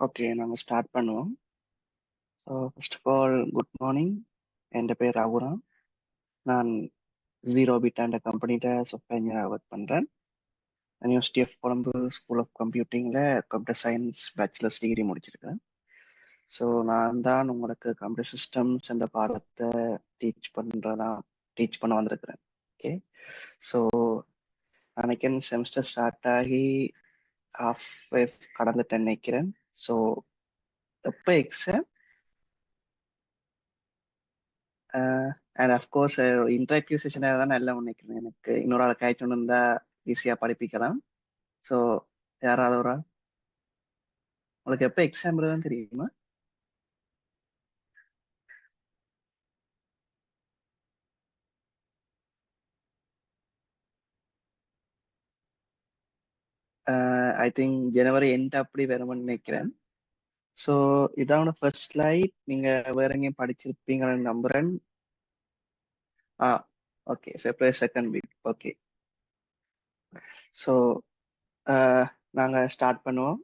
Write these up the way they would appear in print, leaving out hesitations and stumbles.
Okay, நாங்கள் start பண்ணுவோம். So first of all good morning. என் பேர் ராகுராம். நான் ஜீரோ பிட்டாண்ட கம்பெனிகிட்ட சாஃப்ட்வேர் இன்ஜினியராக ஒர்க் பண்ணுறேன். University of Colombo school of கம்ப்யூட்டிங்கில் கம்ப்யூட்டர் சயின்ஸ் பேச்சுலர்ஸ் டிகிரி முடிச்சிருக்கேன். ஸோ நான் தான் உங்களுக்கு கம்ப்யூட்டர் சிஸ்டம்ஸ் என்ற பாடத்தை டீச் பண்ண வந்திருக்கிறேன். ஓகே, ஸோ அன்னைக்கு செமஸ்டர் ஸ்டார்ட் ஆகி ஹாஃப் கடந்துட்டேன்னு நினைக்கிறேன். ஸோ எப்போ எக்ஸாம் அண்ட் அஃப்கோர்ஸ் இன்டராக்டிவ் செஷனாக தான் நல்லா நினைக்கிறேன். எனக்கு இன்னொரு ஆள் கைட்டு இருந்தா ஈஸியாக படிப்பிக்கலாம். ஸோ யாராவது ஒரு ஆள் உங்களுக்கு எப்போ எக்ஸாம் தான் தெரியுமா? ஐ திங்க் ஜனவரி எண்ட் அப்படி வரும்னு நினைக்கிறேன். ஸோ இதான் ஃபர்ஸ்ட் ஸ்லைட். நீங்கள் வேற எங்கேயும் படிச்சிருப்பீங்கன்னு நம்புறேன். ஆ okay, February 2nd week. Okay, so நாங்கள் ஸ்டார்ட் பண்ணுவோம்.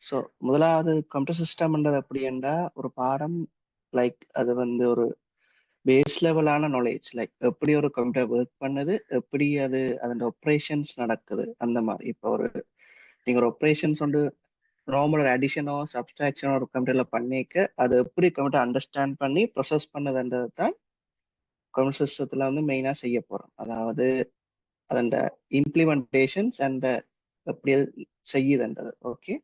ஸோ முதலாவது கம்ப்யூட்டர் சிஸ்டம்ன்றது அப்படின்னா ஒரு பாடம். லைக் அது ஒரு பேஸ் லெவலான நாலேஜ். லைக் எப்படி ஒரு கம்ப்யூட்டர் ஒர்க் பண்ணுது, எப்படி அது அதோட ஆப்ரேஷன்ஸ் நடக்குது, அந்த மாதிரி. இப்போ நீங்க ஒரு ஆப்ரேஷன்ஸ் நார்மல் அடிஷனோ சப்ஸ்ட்ராக்ஷனோ ஒரு கம்ப்யூட்டர்ல பண்ணிக்க அது எப்படி கம்ப்யூட்டர் அண்டர்ஸ்டாண்ட் பண்ணி ப்ரொசஸ் பண்ணதுன்றது தான் கம்ப்யூட்டர் சிஸ்டத்துல மெயினா செய்ய போறோம். அதாவது அதோட இம்ப்ளிமெண்டேஷன்ஸ் அண்ட் எப்படி செய்யுதுன்றது. ஓகே,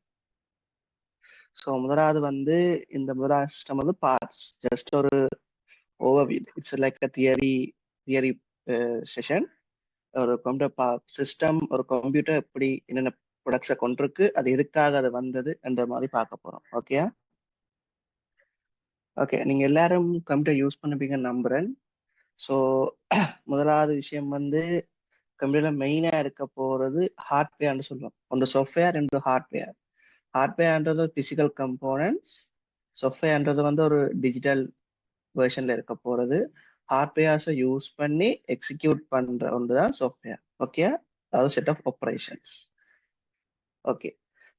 ஸோ முதலாவது இந்த முதலாவது சிஸ்டம் பார்ட்ஸ். ஜஸ்ட் ஒரு overview. It's like a theory session. ஒரு கம்ப்யூட்டர் சிஸ்டம், ஒரு கம்ப்யூட்டர் எப்படி என்னென்ன ப்ராடக்ட்ஸை கொண்டிருக்கு, அது எதுக்காக அது வந்தது என்ற மாதிரி பார்க்க போறோம். ஓகே ஓகே, நீங்க எல்லாரும் கம்ப்யூட்டர் யூஸ் பண்ணுவீங்கன்னு நம்புறேன். ஸோ முதலாவது விஷயம் கம்ப்யூட்டர்ல மெயினா இருக்க போறது ஹார்ட்வேர்னு சொல்லுவோம். ஒன்று சாஃப்ட்வேர், ரெண்டு ஹார்ட்வேர். ஹார்ட்வேர்ன்றது பிசிக்கல் கம்போனன்ட்ஸ், சாஃப்ட்வேர்ன்றது ஒரு டிஜிட்டல் வெர்ஷன்ல இருக்க போறது. ஹார்ட்வேர்ஸை யூஸ் பண்ணி எக்ஸிக்யூட் பண்ற ஒன்று தான் சாஃப்ட்வேர். ஓகே, அதாவது set of operations. Okay,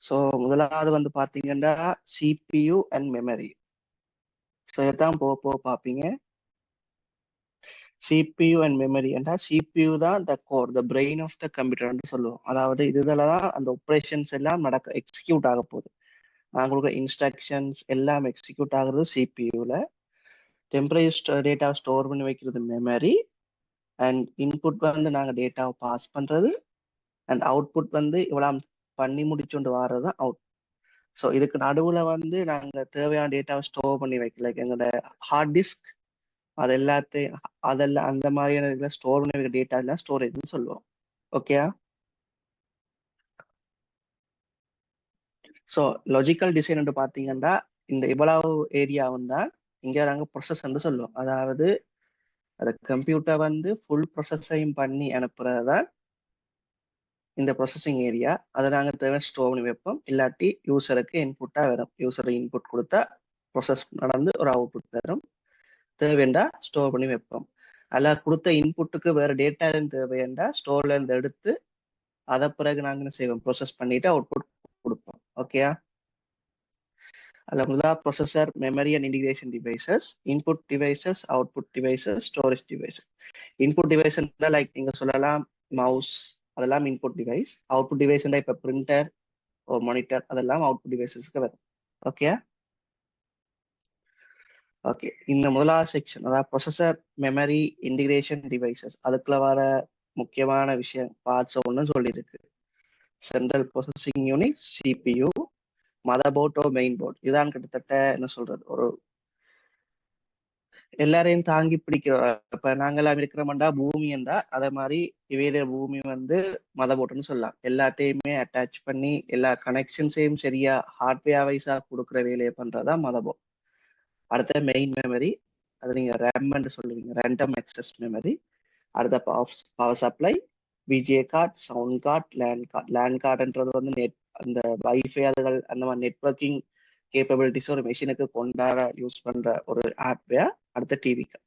so முதலாவது பார்த்தீங்கன்னா சிபியு அண்ட் மெமரி. ஸோ இதைத்தான் போக பார்ப்பீங்க. சிபியு அண்ட் மெமரி என்றா சிபியு தான் the core, the brain of the கம்ப்யூட்டர்னு சொல்லுவோம். அதாவது இதுல தான் அந்த ஆப்ரேஷன்ஸ் எல்லாம் எக்ஸிக்யூட் ஆக போகுது. நாங்களுக்கு இன்ஸ்ட்ரக்ஷன்ஸ் எல்லாம் எக்ஸிக்யூட் ஆகுறது சிபியூல. டெம்பரரி டேட்டா ஸ்டோர் பண்ணி வைக்கிறது மெமரி. அண்ட் இன்புட் நாங்கள் டேட்டாவை பாஸ் பண்றது. அண்ட் அவுட்புட் இவ்வளோ பண்ணி முடிச்சுட்டு வர்றது தான் அவுட். ஸோ இதுக்கு நடுவில் நாங்கள் தேவையான டேட்டாவை ஸ்டோர் பண்ணி வைக்கல. எங்களோட ஹார்ட் டிஸ்க் அது எல்லாத்தையும் அதெல்லாம் அந்த மாதிரியான இதில் ஸ்டோர் பண்ணி வைக்கிற டேட்டா எல்லாம் ஸ்டோரேஜ்னு சொல்லுவோம். ஓகே, ஸோ லாஜிக்கல் டிசைன் பார்த்தீங்கன்னா இந்த இவ்வளவு ஏரியாவும் தான் இங்கே நாங்கள் ப்ரொசஸ் சொல்லுவோம். அதாவது அது கம்ப்யூட்டர் ஃபுல் ப்ரொசஸையும் பண்ணி அனுப்புறது தான் இந்த ப்ரொசஸிங் ஏரியா. அதை நாங்கள் தேவை ஸ்டோர் பண்ணி வைப்போம். இல்லாட்டி யூசருக்கு இன்புட்டாக வரும். யூசருக்கு இன்புட் கொடுத்தா ப்ரொசஸ் நடந்து ஒரு அவுட்புட் வரும். தேவைண்டா ஸ்டோர் பண்ணி வைப்போம். அதில் கொடுத்த இன்புட்டுக்கு வேறு டேட்டா தேவைண்டா ஸ்டோர்ல இருந்து எடுத்து அதை பிறகு நாங்கள் என்ன செய்வோம், ப்ரொசஸ் பண்ணிட்டு அவுட்புட் கொடுப்போம். ஓகேயா, அதில் முதலாக processor, memory and integration devices, input devices, output devices, storage devices. Input device like நீங்க சொல்லலாம் மவுஸ், அதெல்லாம் இன்புட் டிவைஸ். அவுட்புட் டிவைஸ் இப்போ பிரிண்டர், ஒரு மானிட்டர், அதெல்லாம் அவுட்புட் டிவைசஸ்க்கு வரும். ஓகே ஓகே, இந்த முதலாவது செக்ஷன் அதாவது ப்ரொசஸர், மெமரி, இன்டிகிரேஷன் டிவைசஸ், அதுக்குள்ள வர முக்கியமான விஷயம் பார்ட்ஸ் ஒன்று சொல்லியிருக்கு. Central processing unit, CPU, motherboard, main board. இதான் கிட்டத்தட்ட என்ன சொல்றது, ஒரு எல்லாரையும் தாங்கி பிடிக்கிற. இப்ப நாங்கெல்லாம் இருக்கிறோம்டா பூமி என்றா அதே மாதிரி இவைய பூமி மதர் போர்ட்னு சொல்லலாம். எல்லாத்தையுமே அட்டாச் பண்ணி எல்லா கனெக்ஷன்ஸையும் சரியா ஹார்ட்வேர் வைஸா கொடுக்குற வேலையை பண்றதா மதர் போர்ட். அடுத்த மெயின் மெமரி, அது நீங்க ரேம்னு சொல்லுவீங்க, ரேண்டம் அக்சஸ் மெமரி. அடுத்த பவர் சப்ளை, விஜே card, sound card, LAN card. LAN கார்டுன்றது நெட், அந்த வைஃபை அதுகள் அந்த மாதிரி நெட்ஒர்க்கிங் கேப்பபிலிட்டிஸ் ஒரு மெஷினுக்கு கொண்டாட யூஸ் பண்ற ஒரு ஹார்ட்வேர். அடுத்த டிவி கார்டு.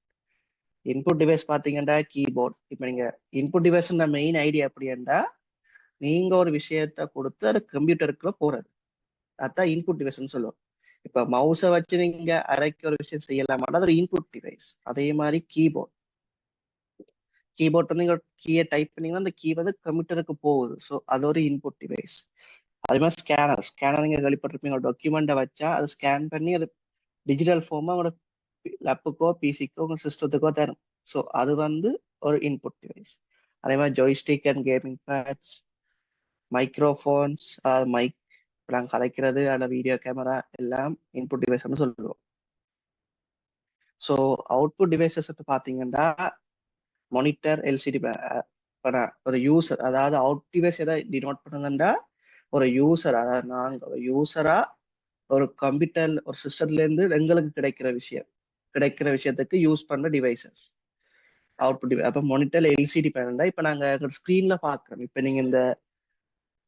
இன்புட் டிவைஸ் பார்த்தீங்கன்னா கீபோர்ட். இப்போ நீங்க இன்புட் டிவைஸ் மெயின் ஐடியா எப்படின்னா நீங்க ஒரு விஷயத்த கொடுத்து அது கம்ப்யூட்டருக்குள்ள போறது. அதான் இன்புட் டிவைஸ்ன்னு சொல்லுவோம். இப்ப மவுஸை வச்சு நீங்க அரைக்க ஒரு விஷயம் செய்யலாமா, அது ஒரு இன்புட் டிவைஸ். அதே மாதிரி கீபோர்ட் வந்து நீங்க கீயை டைப் பண்ணீங்கன்னா அந்த கீ வந்து கம்ப்யூட்டருக்கு போகுது. ஸோ அது ஒரு இன்புட் டிவைஸ். அதே மாதிரி ஸ்கேனர் நீங்க கேள்விப்பட்டிருப்பீங்க. டாக்குமெண்ட்டை வச்சா அதை ஸ்கேன் பண்ணி அது டிஜிட்டல் ஃபார்மா உங்களோட லேப்புக்கோ பிசிக்கோ உங்க சிஸ்டத்துக்கோ தரும். ஸோ அது வந்து ஒரு இன்புட் டிவைஸ். அதே மாதிரி joystick and gaming pads, microphones, அதாவது மைக், இப்போ நாங்கள் கலைக்கிறது அந்த வீடியோ கேமரா எல்லாம் இன்புட் டிவைஸ்ன்னு சொல்லுவோம். ஸோ அவுட்புட் டிவைசஸ் பார்த்தீங்கன்னா மானிட்டர், எல்சிடி. ஒரு யூசர், அதாவது அவுட் டிவைஸ் எதை டினோட் பண்ணுங்கன்னா ஒரு யூசர், அதாவது நாங்கள் ஒரு யூசரா ஒரு கம்ப்யூட்டர் ஒரு சிஸ்டத்துல இருந்து எங்களுக்கு கிடைக்கிற விஷயத்துக்கு யூஸ் பண்ற டிவைசஸ் அவுட்புட் டிவைஸ். அப்போ மானிட்டர் எல்சிடி பேனல்டா இப்போ நாங்கள் ஸ்க்ரீன்ல பார்க்குறோம். இப்போ நீங்க இந்த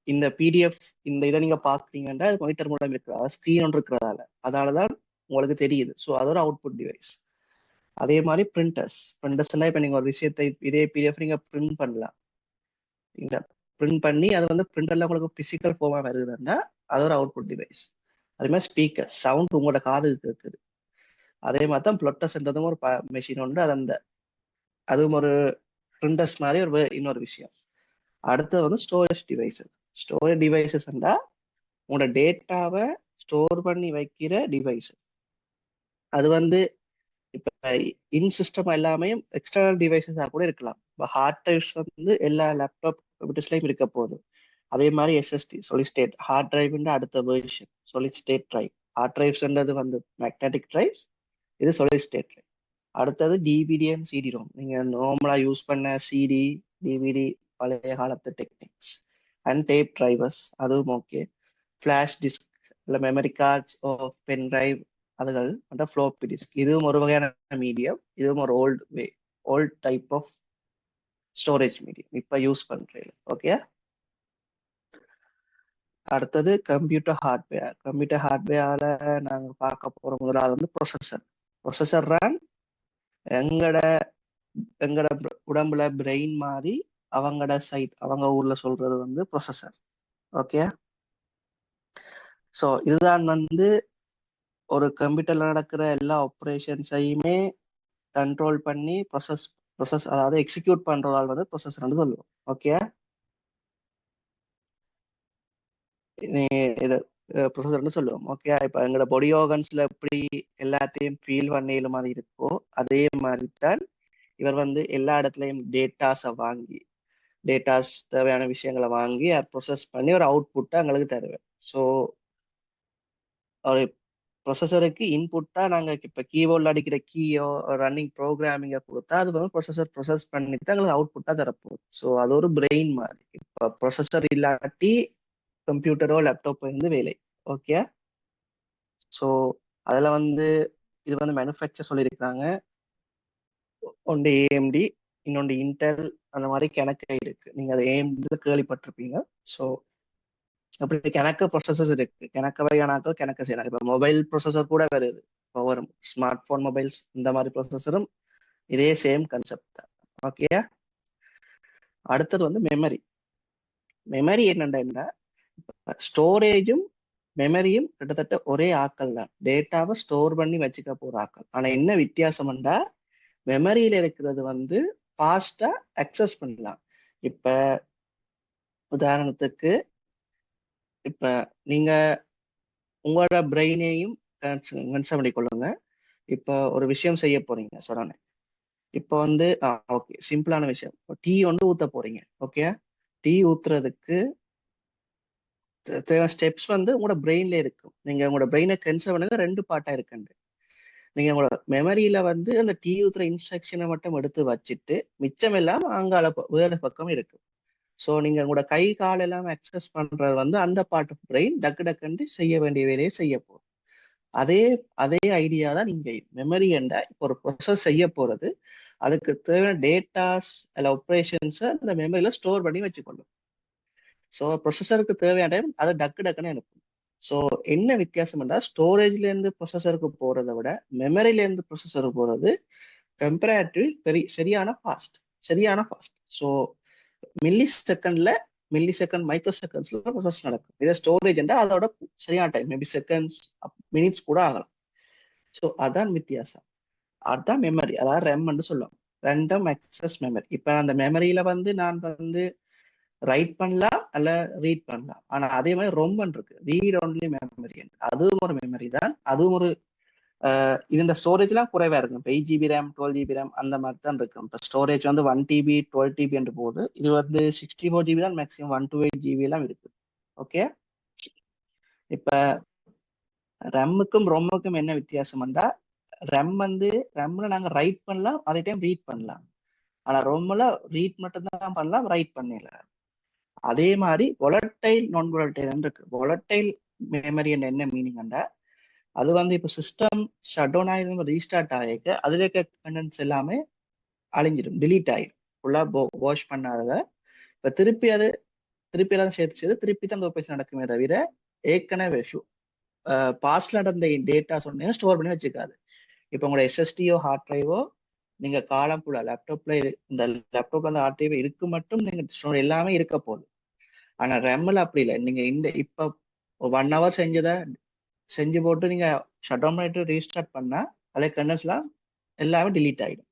இந்த பிடிஎஃப் இந்த இதை நீங்க பாக்குறீங்கன்னா அது மானிட்டர் மூலம் இருக்கிறதா, ஸ்க்ரீன் ஒன்று இருக்கிறதால, அதனாலதான் உங்களுக்கு தெரியுது. ஸோ அது ஒரு அவுட்புட் டிவைஸ். அதே மாதிரி பிரிண்டர்ஸ்னா இப்போ நீங்க ஒரு விஷயத்தை இதே பிடிஎஃப் நீங்க பிரிண்ட் பண்ணலாம். இந்த பிரிண்ட் பண்ணி அது வந்து பிரிண்டர்ல உங்களுக்கு பிசிக்கல் ஃபார்மா வருதுன்னா அது ஒரு அவுட்புட் டிவைஸ். அதே மாதிரி ஸ்பீக்கர், சவுண்ட் உங்களோட காதுக்கு இருக்குது. அதே மாதிரி தான் ப்ளொட்டர்ஸ்ன்றதும் ஒரு மெஷின் உண்டு. அதுவும் ஒரு பிரிண்டர்ஸ் மாதிரி இன்னொரு விஷயம். அடுத்தது வந்து ஸ்டோரேஜ் டிவைசஸ்ன்றா உங்களோட டேட்டாவை ஸ்டோர் பண்ணி வைக்கிற டிவைஸ். அது வந்து இப்ப இன் சிஸ்டம் எல்லாமே எக்ஸ்டர்னல் டிவைசஸாக கூட இருக்கலாம். இப்போ ஹார்ட் டிரைவ்ஸ் வந்து எல்லா லேப்டாப் கம்ப்யூட்டர்ஸ்லையும் இருக்க போகுது. அதே மாதிரி எஸ்எஸ்டி, solid ஸ்டேட் ஹார்ட் டிரைவ்ன்ற அடுத்த version solid state drive. Hard டிரைவ்ஸ்ன்றது வந்து மேக்னெட்டிக் டிரைவ்ஸ், இது solid ஸ்டேட் டிரைவ். அடுத்தது டிவிடி அண்ட் சிடி ரோம். நீங்க நார்மலா யூஸ் பண்ண சிடி, டிவிடி, பழைய காலத்து டெக்னிக்ஸ் அண்ட் டேப் டிரைவர்ஸ், அதுவும் ஓகே. ஃபிளாஷ் டிஸ்க் இல்லை memory cards of pen drive, அதுகள் மற்றும் ஃப்ளோப்பி டிஸ்க், இதுவும் ஒரு வகையான மீடியம். இதுவும் ஒரு old type of storage medium இப்போ யூஸ் பண்றேன். ஓகே. அடுத்தது கம்ப்யூட்டர் ஹார்ட்வேர்ல நாங்க பார்க்க போற முதலாவது வந்து ப்ரொசஸர் ரன் எங்கட எங்கட உடம்புல பிரெயின் மாதிரி அவங்க ஊர்ல சொல்றது வந்து ப்ரொசஸர். ஓகே. ஸோ இதுதான் வந்து ஒரு கம்ப்யூட்டர்ல நடக்கிற எல்லா ஆப்ரேஷன்ஸையுமே கண்ட்ரோல் பண்ணி ப்ரொசஸ் அதாவது எக்ஸிக்யூட் பண்றதால் வந்து ப்ரொசஸர்னு சொல்லுவோம். ஓகே. இது ப்ரொசஸர்னு சொல்லுவோம். ஓகே. இப்போ எங்களோட பொடி ஆர்கன்ஸ்ல எப்படி எல்லாத்தையும் ஃபீல் பண்ணையில மாதிரி இருக்கோ அதே மாதிரி தான் இவர் வந்து எல்லா இடத்துலையும் டேட்டாஸ் தேவையான விஷயங்களை வாங்கி ப்ரொசஸ் பண்ணி ஒரு அவுட்புட்டை எங்களுக்கு தருவேன். ஸோ ஒரு ப்ரொசஸருக்கு இன்புட்டா நாங்கள் இப்போ கீபோர்டில் அடிக்கிற கீயோ ரன்னிங் ப்ரோக்ராமிங்கை கொடுத்தா அது வந்து ப்ரொசஸர் ப்ரொசஸ் பண்ணி தான் எங்களுக்கு அவுட்புட்டாக தரப்போகுது. ஸோ அது ஒரு பிரெயின் மாதிரி. இப்போ ப்ரொசஸர் இல்லாட்டி கம்ப்யூட்டரோ லேப்டாப்போ இருந்து வேலை. ஓகே. ஸோ அதில் வந்து இது வந்து மேனுஃபேக்சர் சொல்லியிருக்கிறாங்க. ஒன்று ஏஎம்டி, இன்னொன்று இன்டெல், அந்த மாதிரி கணக்கு இருக்கு. நீங்க அதை ஏஎம்டி கேள்விப்பட்டிருப்பீங்க. ஸோ அப்படி கணக்கு ப்ரொசஸர்ஸ் இருக்கு. கணக்கு வகையானாக்கள் கணக்கு செய்யலாம். இப்போ மொபைல் ப்ரொசஸர் கூட வருது. இப்போ வரும் ஸ்மார்ட் போன் மொபைல்ஸ், இந்த மாதிரி ப்ரொசஸரும் இதே சேம் கான்செப்ட் தான். ஓகே. அடுத்தது வந்து மெமரி என்னென்னா ஸ்டோரேஜும் மெமரியும் கிட்டத்தட்ட ஒரே ஆக்கள் தான். டேட்டாவை ஸ்டோர் பண்ணி வச்சுக்க போற ஆக்கள். ஆனா என்ன வித்தியாசம்னா மெமரியில இருக்கிறது வந்து ஃபாஸ்டா அக்சஸ் பண்ணலாம். இப்ப உதாரணத்துக்கு இப்ப நீங்க உங்களோட பிரெயினையும் கன்சர்ன் பண்ணிக்கொள்ளுங்க. இப்ப ஒரு விஷயம் செய்ய போறீங்க சொன்னேன். இப்ப வந்து ஓகே, சிம்பிளான விஷயம். டீ வந்து ஊத்த போறீங்க. ஓகே. டீ ஊத்துறதுக்கு ஸ்டெப்ஸ் வந்து உங்களோட பிரெயின்ல இருக்கும். நீங்க உங்களோட பிரெயினை கன்சர்ன் பண்ணுங்க. ரெண்டு பார்ட்டா இருக்குண்டு. நீங்க உங்களோட மெமரியில வந்து அந்த டீ ஊத்துற இன்ஸ்ட்ரக்ஷனை மட்டும் எடுத்து வச்சுட்டு மிச்சம் எல்லாம் அங்கால வேறு பக்கம் இருக்கு. ஸோ நீங்க உங்களோட கை கால் எல்லாம் அக்சஸ் பண்றது வந்து அந்த பார்ட் ஆஃப் பிரெயின் டக்கு செய்ய வேண்டிய வேலையை செய்ய போகும். அதே அதே ஐடியா தான் நீங்க மெமரி என்ற இப்போ ஒரு ப்ரொசஸ் செய்ய போறது, அதுக்கு தேவையான டேட்டாஸ் அல்ல ஆப்ரேஷன்ஸை அந்த மெமரியில ஸ்டோர் பண்ணி வச்சுக்கொள்ளும். ஸோ ப்ரொசஸருக்கு தேவையான டைம் அதை டக்குன்னு அனுப்பும். ஸோ என்ன வித்தியாசம் என்றால் ஸ்டோரேஜ்ல இருந்து ப்ரொசஸருக்கு போறதை விட மெமரியில இருந்து ப்ரொசஸருக்கு போறது கம்பேரிட்டிவ் சரியான ஃபாஸ்ட். ஸோ மில்லி செகண்ட்ல மில்லி செகண்ட் மைக்ரோ செகண்ட்ஸ்ல ப்ரோசஸ் நடக்கும். இதே ஸ்டோரேஜ் அதோட சரியான டைம் மேபி செகண்ட்ஸ் மினிட்ஸ் கூட ஆகலாம். ஸோ அதான் வித்தியாசம். அதுதான் மெமரி, அதாவது ரெம்னு சொல்லுவோம், ரெண்டம் அக்சஸ் மெமரி. இப்போ அந்த மெமரியில நான் ரைட் பண்ணலாம் அல்ல ரீட் பண்ணலாம். ஆனா அதே மாதிரி ரொம்பன் இருக்கு, ரீட் ஒன்லி மெமரி. அதுவும் ஒரு மெமரி தான், அதுவும் ஒரு இந்த ஸ்டோரேஜ்லாம் குறைவா இருக்கும். இப்போ 8 GB ரேம் 12 GB ரேம் அந்த மாதிரி தான் இருக்கும். இப்போ ஸ்டோரேஜ் 1 TB 12 TB என்று போகுது. இது 64 GB தான் மேக்ஸிமம், 128 GB எல்லாம் இருக்கு. ஓகே, இப்ப ரெம்முக்கும் ரொம்முக்கும் என்ன வித்தியாசம்டா, ரெம் ரெம்ல நாங்க ரைட் பண்ணலாம், அதே டைம் ரீட் பண்ணலாம். ஆனா ரொம்ல ரீட் மட்டும் தான் பண்ணலாம், ரைட் பண்ணல. அதே மாதிரி volatile நான் volatile இருக்கு. volatile மெமரி என்ன மீனிங்டா, அது இப்போ சிஸ்டம் ஷட் டவுன் ஆகி ரீஸ்டார்ட் ஆகிக்க அதுல இருக்க கண்டென்ட்ஸ் எல்லாமே அழிஞ்சிடும், டிலீட் ஆயிடும். ஃபுல்லா வாஷ் பண்ணாதத இப்ப திருப்பி எல்லாம் சேர்த்து திருப்பி தான் அந்த ஆபரேஷன் நடக்குமே தவிர ஏற்கனவே பாஸ்ட்ல நடந்த டேட்டா சொன்னீங்கன்னா ஸ்டோர் பண்ணி வச்சுக்காது. இப்போ உங்களோட எஸ்எஸ்டியோ ஹார்ட் டிரைவோ நீங்க காலம் ஃபுல்லா லேப்டாப்ல இந்த லேப்டாப்ல அந்த ஹார்ட் டிரைவ் இருக்கு மட்டும் நீங்க ஸ்டோர் எல்லாமே இருக்க போகுது. ஆனா ரெம்ல அப்படி இல்லை. நீங்க இப்ப 1 hour செஞ்சு போட்டு நீங்க ஷட் டவுன் பண்ணிட்டு ரீஸ்டார்ட் பண்ணா அதில் கண்டென்ட்ஸ்லாம் எல்லாமே டிலீட் ஆயிடும்.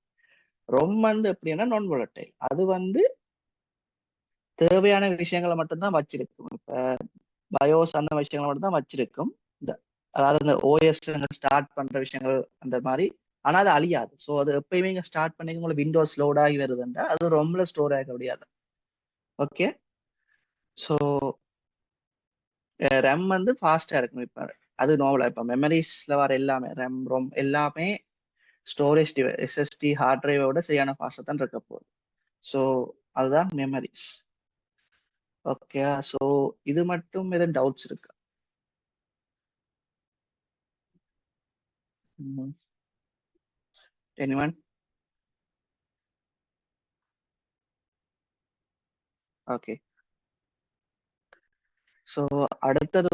ரொம்ப எப்படின்னா நான் volatile, அது தேவையான விஷயங்களை மட்டும்தான் வச்சிருக்கும். இப்ப பயோஸ் அந்த விஷயங்களை மட்டும் தான் வச்சிருக்கும். இந்த அதாவது இந்த ஓஎஸ் ஸ்டார்ட் பண்ற விஷயங்கள் அந்த மாதிரி. ஆனா அது அழியாது. ஸோ அது எப்பயுமே நீங்க ஸ்டார்ட் பண்ணி உங்களுக்கு விண்டோஸ் லோட் ஆகி வருதுன்றா அது ரொம்ப ஸ்டோர் ஆக முடியாது. ஓகே, ஸோ ரெம் ஃபாஸ்டா இருக்கும். இப்ப அது நார்மலா இப்ப மெமரிஸ்ல வர எல்லாமே ரெம் ரொம் எல்லாமே ஸ்டோரேஜ் எஸ்எஸ்டி ஹார்ட் டிரைவோட சரியான ஃபாஸ்டா தான் இருக்க போகுது. ஸோ அதுதான் மெமரிஸ். ஓகே, ஸோ இது மட்டும் எதுவும் டவுட்ஸ் இருக்கு? எனிவன்? ஓகே, ஸோ அடுத்தது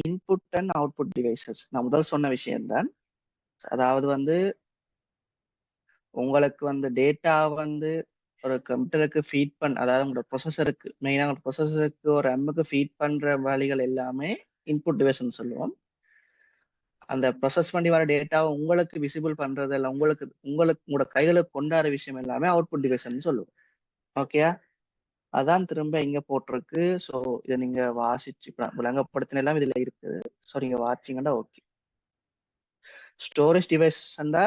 இன்புட் அண்ட் அவுட்புட் டிவைசஸ். நான் முதல் சொன்ன விஷயம்தான். அதாவது உங்களுக்கு டேட்டா ஒரு கம்ப்யூட்டருக்கு ஃபீட் அதாவது உங்களோட ப்ரொசஸருக்கு, மெயினாக உங்களோட ப்ரொசஸருக்கு ஒரு எம்முக்கு ஃபீட் பண்ற வழிகள் எல்லாமே இன்புட் டிவைஸ்ன்னு சொல்லுவோம். அந்த ப்ரொசஸ் பண்ணி வர டேட்டா உங்களுக்கு விசிபிள் பண்றது இல்லை, உங்களோட கைகளுக்கு கொண்டாட விஷயம் எல்லாமே அவுட்புட் டிவைஸ்ன்னு சொல்லுவோம். ஓகே, அதான் திரும்ப இங்க போட்டிருக்கு. ஸோ இதை நீங்க வாசிச்சு விளங்கப்படுத்தின எல்லாம் இதுல இருக்குது. ஸோ நீங்க வாசிச்சீங்கன்னா ஓகே. ஸ்டோரேஜ் டிவைஸ்ண்டா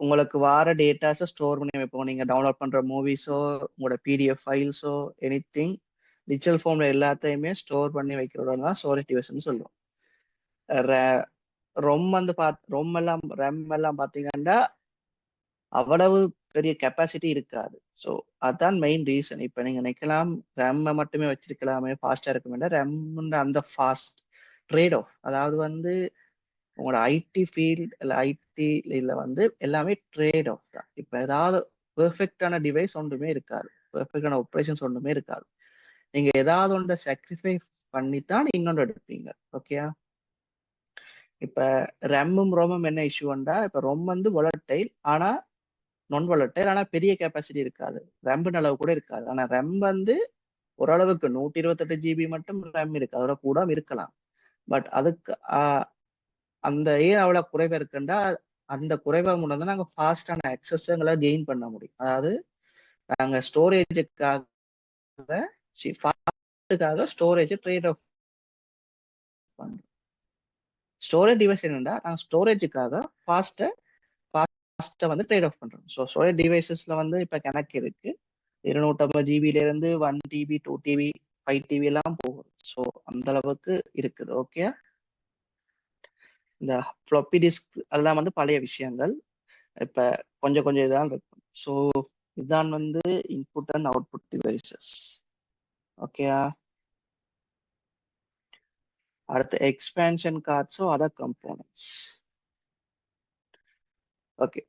உங்களுக்கு வார டேட்டாஸை ஸ்டோர் பண்ணி வைப்போம். நீங்க டவுன்லோட் பண்ற மூவிஸோ உங்களோட பிடிஎஃப் ஃபைல்ஸோ எனிதிங் டிஜிட்டல் ஃபார்ம்ல எல்லாத்தையுமே ஸ்டோர் பண்ணி வைக்கிறோட தான் ஸ்டோரேஜ் டிவைஸ்ன்னு சொல்லுவோம். ரொம் ரெம் எல்லாம் பாத்தீங்கன்னா அவ்வளவு பெரிய கெப்பாசிட்டி இருக்காது. ஸோ அதுதான் மெயின் ரீசன். இப்போ நீங்க நினைக்கலாம் ரெம் மட்டுமே வச்சிருக்கலாமே ஃபாஸ்டா இருக்குமே. ரெம் அந்த ஃபாஸ்ட் ட்ரேட் ஆஃப், அதாவது உங்களோட ஐடி ஃபீல்ட் இல்லை ஐடி எல்லாமே ட்ரேட் ஆஃப் தான். இப்போ ஏதாவது பெர்ஃபெக்டான டிவைஸ் ஒன்றுமே இருக்காது, பெர்ஃபெக்டான ஆப்ரேஷன்ஸ் ஒன்றுமே இருக்காது. நீங்க ஏதாவது ஒன்றை சாக்ரிஃபைஸ் பண்ணித்தான் இன்னொன்று எடுப்பீங்க. ஓகே, இப்ப ரெம்மும் ரோமும் என்ன இஷ்யூண்டா, இப்ப ரொம் volatile ஆனா நான் volatile, ஆனா பெரிய கெப்பாசிட்டி இருக்காது, ரெம்பின் அளவு கூட இருக்காது. ஆனா ரெம் ஓரளவுக்கு 128 GB மட்டும் ரெம் இருக்கு, அதோட கூட இருக்கலாம். பட் அதுக்கு அந்த ஏன் அவ்வளவு குறைவா இருக்குண்டா, அந்த குறைவா முன்னாடி தான் நாங்க ஃபாஸ்டான அக்சஸ்ங்களை கெயின் பண்ண முடியும். அதாவது நாங்க ஸ்டோரேஜுக்காக ஸ்டோரேஜ் ட்ரேட் ஆஃப் பண்றோம். ஸ்டோரேஜ் டிவைஸ் என்னன்னா நாங்கள் ஸ்டோரேஜுக்காக ஃபாஸ்ட்டை ட்ரேட் ஆஃப் பண்றோம். ஸோ ஸ்டோரேஜ் டிவைசஸ்ல இப்போ கணக்கு இருக்கு, 250 GB இருந்து 1 TB 2 TB 5 TB எல்லாம் போகுது. ஸோ அந்த அளவுக்கு இருக்குது. ஓகே, இந்த ஃப்ளாப்பி டிஸ்க் அதெல்லாம் பழைய விஷயங்கள், இப்ப கொஞ்சம் கொஞ்சம் இதான் இருக்கும். ஸோ இதுதான் input and output devices. Okay, அடுத்து எக்ஸ்பேன்ஷன் கார்ட்ஸோ அதர் கம்போனன்ட்ஸ். ஓகே,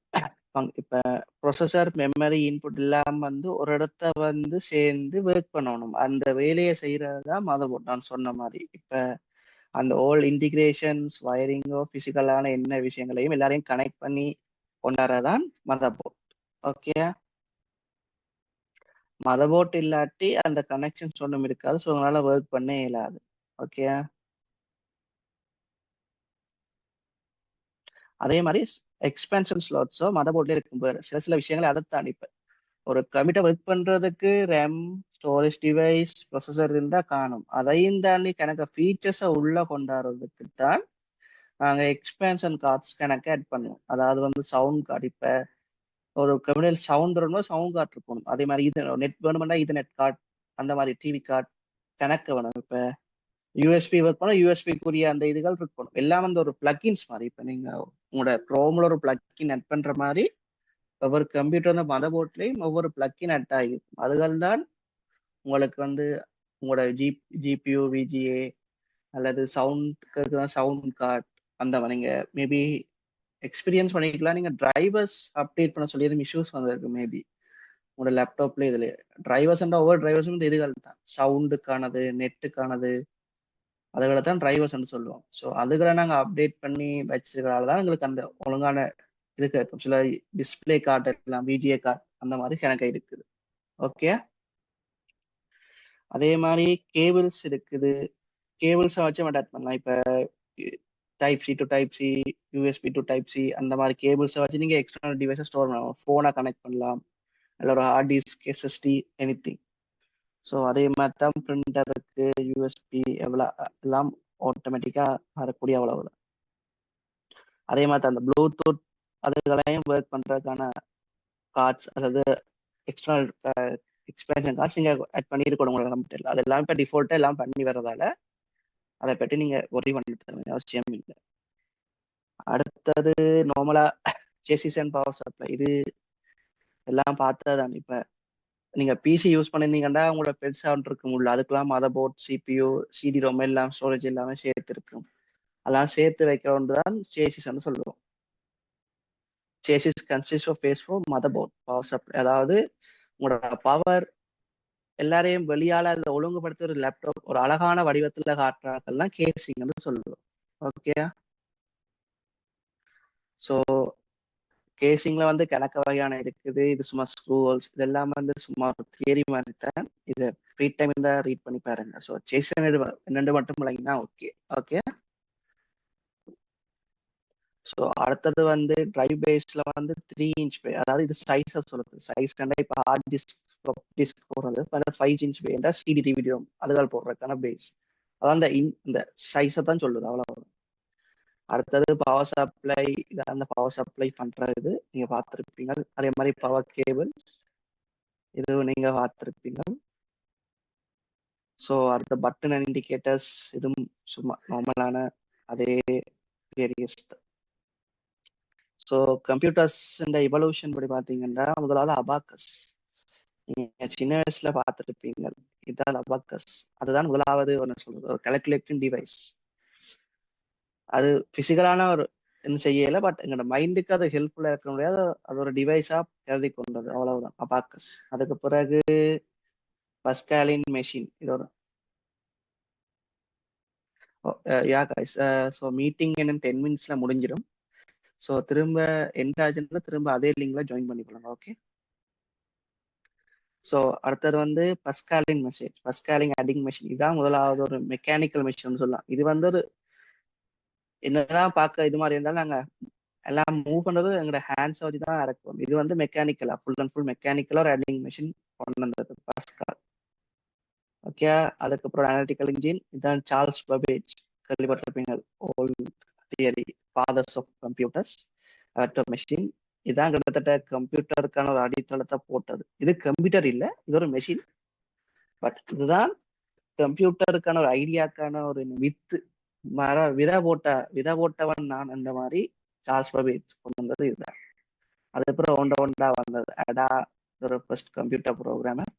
இப்ப ப்ரொசஸர் மெமரி இன்புட் எல்லாம் ஒரு இடத்த சேர்ந்து ஒர்க் பண்ணணும். அந்த வேலையை செய்யறதுதான் மதர்போர்ட். நான் சொன்ன மாதிரி இப்ப அந்த ஓல் இன்டிகிரேஷன்ஸ் வயரிங்கோ பிசிக்கலான என்ன விஷயங்களையும் எல்லாரையும் கனெக்ட் பண்ணி கொண்டாடுறதான் மதர்போர்ட். ஓகே, மதர்போர்ட் இல்லாட்டி அந்த கனெக்ஷன்ஸ் ஒன்றும் இருக்காது. ஸோ உங்களால் ஒர்க் பண்ண இயலாது. ஓகே. அதே மாதிரி எக்ஸ்பென்ஷன் ஸ்லாட்ஸோ மதர்போர்ட்லேயே இருக்கும் போது சில விஷயங்களை அதை தாண்டி இப்போ ஒரு கம்ப்யூட்டர் ஒர்க் பண்ணுறதுக்கு ரேம், ஸ்டோரேஜ் டிவைஸ், ப்ரொசஸர் இருந்தால் காணும். அதையும் தாண்டி கணக்கு ஃபீச்சர்ஸை உள்ள கொண்டாடுறதுக்கு தான் நாங்கள் எக்ஸ்பென்ஷன் கார்ட்ஸ் கணக்கு ஆட் பண்ணுவோம். அதாவது வந்து சவுண்ட் கார்டு. இப்போ ஒரு கம்ப்யூட்டர் சவுண்ட் வரணும், சவுண்ட் கார்டு இருக்கணும். அதே மாதிரி இது நெட் வேணுமெண்டா இது நெட் கார்டு, அந்த மாதிரி டிவி கார்டு கணக்கு வேணும். இப்போ யூஎஸ்பி ஒர்க் பண்ணால் யூஎஸ்பிக்குரிய அந்த இதுகள் இருக்கணும். எல்லாம் வந்து ஒரு பிளக்கின்ஸ் மாதிரி. இப்போ நீங்கள் உங்களோட க்ரோமில் ஒரு பிளக்கின் ஆட் பண்ணுற மாதிரி ஒவ்வொரு கம்ப்யூட்டர் மதர் போர்ட்லேயும் ஒவ்வொரு பிளக்கின் ஆட் ஆகிருக்கும். அதுகள் தான் உங்களுக்கு வந்து உங்களோட ஜிபியூ, விஜிஏ அல்லது சவுண்ட் கார்டு அந்த மாதிரி நீங்கள் மேபி எக்ஸ்பீரியன்ஸ் பண்ணிக்கலாம். நீங்கள் டிரைவர்ஸ் அப்டேட் பண்ண சொல்லி எதுவும் இஷ்யூஸ் வந்திருக்கு மேபி உங்களோட லேப்டாப்ல. இதில் டிரைவர்ஸ் ஒவ்வொரு டிரைவர்ஸும் இந்த இதுகள் தான் சவுண்டுக்கானது, நெட்டுக்கானது, அதுகளை தான் டிரைவர்ஸ் சொல்லுவோம். ஸோ அதுகளை நாங்கள் அப்டேட் பண்ணி வச்சிருக்கிறதால தான் எங்களுக்கு அந்த ஒழுங்கான இதுக்கு இருக்கும். சில டிஸ்பிளே கார்டு எல்லாம் விஜிஏ கார்டு அந்த மாதிரி கணக்கு இருக்குது. ஓகே. அதே மாதிரி கேபிள்ஸ் இருக்குது. கேபிள்ஸை வச்சு நம்ம அட்டாச் பண்ணலாம். இப்போ type C to type C, USB to type C, அந்த மாதிரி கேபிள்ஸை வச்சு நீங்கள் எக்ஸ்டர்னல் டிவைஸை ஸ்டோர் பண்ணலாம். ஃபோனை கனெக்ட் பண்ணலாம், இல்லை ஒரு hard disk, SSD, anything. So அதே மாதிரி தான் பிரிண்டருக்கு யூஎஸ்பி எவ்வளோ எல்லாம் ஆட்டோமேட்டிக்காக வரக்கூடிய அவ்வளவு. அதே மாதிரி அந்த ப்ளூடூத் அதுகளையும் ஒர்க் பண்ணுறதுக்கான கார்ட்ஸ், அதாவது எக்ஸ்டர்னல் எக்ஸ்பேன்ஷன் கார்ட்ஸ் நீங்கள் ஆட் பண்ணியிருக்கணும் உங்களோட கம்ப்யூட்டரில். அது எல்லாம் இப்போ டிஃபால்ட்டாக எல்லாம் பண்ணி வர்றதால அதை பற்றி நீங்கள் ஒரி பண்ண அவசியம் இல்லை. அடுத்தது நார்மலாக சேசிஸ் அண்ட் பவர் சப்ளை, இது எல்லாம் பார்த்ததான். இப்போ நீங்கள் பிசி யூஸ் பண்ணியிருந்தீங்கன்னா உங்களோட பெட் சவுண்ட் இருக்கும் உள்ள, அதுக்கெல்லாம் motherboard, CPU, CD ROM எல்லாம் ஸ்டோரேஜ் எல்லாமே சேர்த்து இருக்கும். அதெல்லாம் சேர்த்து வைக்கிறோன்னு தான் சேசிஸ்ன்னு சொல்லுவோம். Chassis consist of face four motherboard power supply. அதாவது உங்களோட பவர் எல்லாரையும் வெளியால அதை ஒழுங்குபடுத்த ஒரு லேப்டாப் ஒரு அழகான வடிவத்துல காட்டுறாங்கலாம் கேசிங்னு சொல்லுவோம். ஓகே. ஸோ கேசிங்ல வந்து கணக்க வகையான இருக்குது. இது சும்மா ஸ்க்ரூ ஹோல்ஸ், இதெல்லாம் வந்து சும்மா தியரி மாதிரி தான். இதை ஃப்ரீ டைம் இருந்தால் ரீட் பண்ணி பாருங்க. ஸோ சேசன் ரெண்டு மட்டும் இல்லைங்கன்னா ஓகே. ஓகே. ஸோ அடுத்தது வந்து டிரைவ் பேஸ்ல வந்து 3" பே, அதாவது இது சைஸை சொல்லுது. சைஸ் கண்டா இப்போ ஹார்ட் டிஸ்க் போடுறது 5" பேண்டா சிடி டிவிடி அதுகள் போடுறதுக்கான பேஸ். அதான் இந்த சைஸை தான் சொல்லுது, அவ்வளோ. அடுத்தது பவர் சப்ளை, அந்த பவர் சப்ளை பண்றது நீங்க பார்த்துருப்பீங்க. அதே மாதிரி பவர் கேபிள்ஸ், இது நீங்க பார்த்துருப்பீங்க. ஸோ அடுத்த பட்டன் அண்ட் இண்டிகேட்டர்ஸ், இதுவும் சும்மா நார்மலான அதே வேரியஸ். ஸோ கம்ப்யூட்டர்ஸ் இந்த இவல்யூஷன் படி பார்த்தீங்கன்னா முதலாவது அபாக்கஸ். நீங்க சின்ன வயசுல பார்த்துருப்பீங்க. இதுதான் அபாக்கஸ். அதுதான் முதலாவது ஒன்று சொல்றது, ஒரு கால்குலேட்டிங் டிவைஸ். அது பிசிக்கலான ஒரு என்ன செய்யல, பட் எங்களோட மைண்டுக்கு அது ஹெல்ப்ஃபுல்லா இருக்க முடியாது. அது ஒரு டிவைஸா எழுதி கொண்டது, அவ்வளவுதான் அபாக்கஸ். அதுக்கு பிறகு பஸ்காலின் மெஷின், இதோட யா கைஸ். ஸோ மீட்டிங் இன்னும் 10 minutesல முடிஞ்சிடும். ஸோ திரும்ப எண்ட் ஆச்சுன்னா திரும்ப அதே லிங்க்ல ஜாயின் பண்ணிக்கொள்ளுங்க. ஓகே. ஸோ அடுத்தது வந்து பஸ்காலின் மெஷின், பஸ்காலின் அடிங் மெஷின். இதுதான் முதலாவது ஒரு மெக்கானிக்கல் மெஷின் சொல்லலாம். இது வந்து ஒரு என்னதான் பார்க்க இது மாதிரி இருந்தாலும் நாங்கள் எல்லாம் மூவ் பண்றது எங்களோட ஹேண்ட்ஸ் வச்சு தான் நடக்கும். இது வந்து மெக்கானிக்கலா, ஃபுல் அண்ட் ஃபுல் மெக்கானிக்கலா ஒரு அடிங் மெஷின் கொண்டு வந்தது பாஸ்கால். ஓகே. அதுக்கப்புறம் அனாலிட்டிக்கல் இன்ஜின், இதான் சார்ல்ஸ் பபேஜ், கேள்விப்பட்டிருப்பீங்க. ஓல் theory, fathers of computers, machine. இதான் கிட்டத்தட்ட கம்ப்யூட்டருக்கான ஒரு அடித்தளத்தை போட்டது. இது கம்ப்யூட்டர் இல்லை, இது ஒரு மெஷின். பட் இதுதான் கம்ப்யூட்டருக்கான ஒரு ஐடியாக்கான ஒரு வித்து விதை போட்டவன் நான், அந்த மாதிரி சார்ல்ஸ் பபேஜ் கொண்டு வந்தது இதுதான். அதுக்கப்புறம் ஒண்டா வந்தது அடா, ஒரு first computer programmer.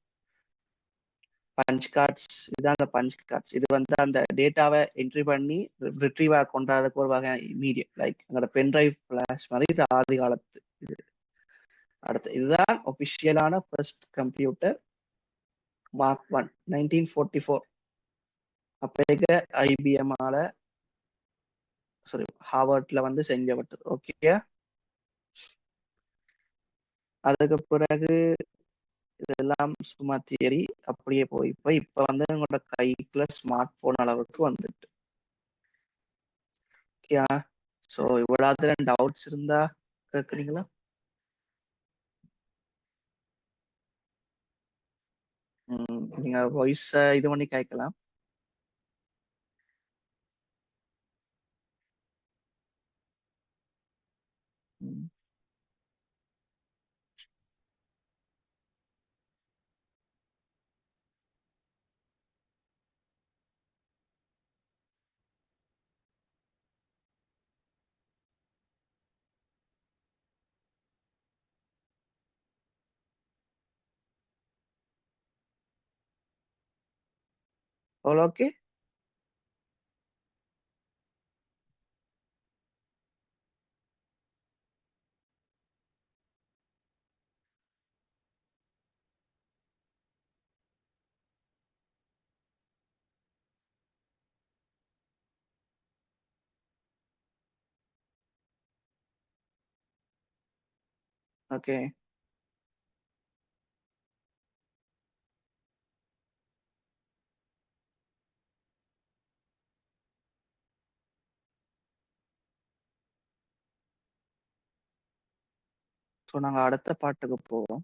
Punch cards, இதுதான் அந்த பஞ்ச் கார்ட்ஸ். இது வந்து அந்த டேட்டாவை என்ட்ரி பண்ணி ரிட்ரீவா கொண்டாடுறதுக்கு ஒரு வகை மீடியம், லைக் எங்களோட பென்ட்ரைவ் ஃபிளாஷ் மாதிரி. இது ஆதி காலத்து இது. அடுத்து இதுதான் ஒபிஷியலான ஃபர்ஸ்ட் கம்ப்யூட்டர், மார்க் 1, 1944. அப்போ ஐபிஎம் ஆல, சாரி, ஹார்வர்ட்ல வந்து செஞ்சப்பட்டது. ஓகே. அதுக்கு பிறகு இதெல்லாம் சும்மா தியரி. அப்படியே போய் இப்ப வந்து உங்களோட கைக்குள்ள ஸ்மார்ட் போன் அளவுக்கு வந்துட்டு. ஸோ இவ்வளவு டவுட்ஸ் இருந்தா கேக்குறீங்களா? நீங்க வாய்ஸ் இது பண்ணி கேட்கலாம். ஓகே. ஓகே. ஸோ நாங்க அடுத்த பாட்டுக்கு போவோம்.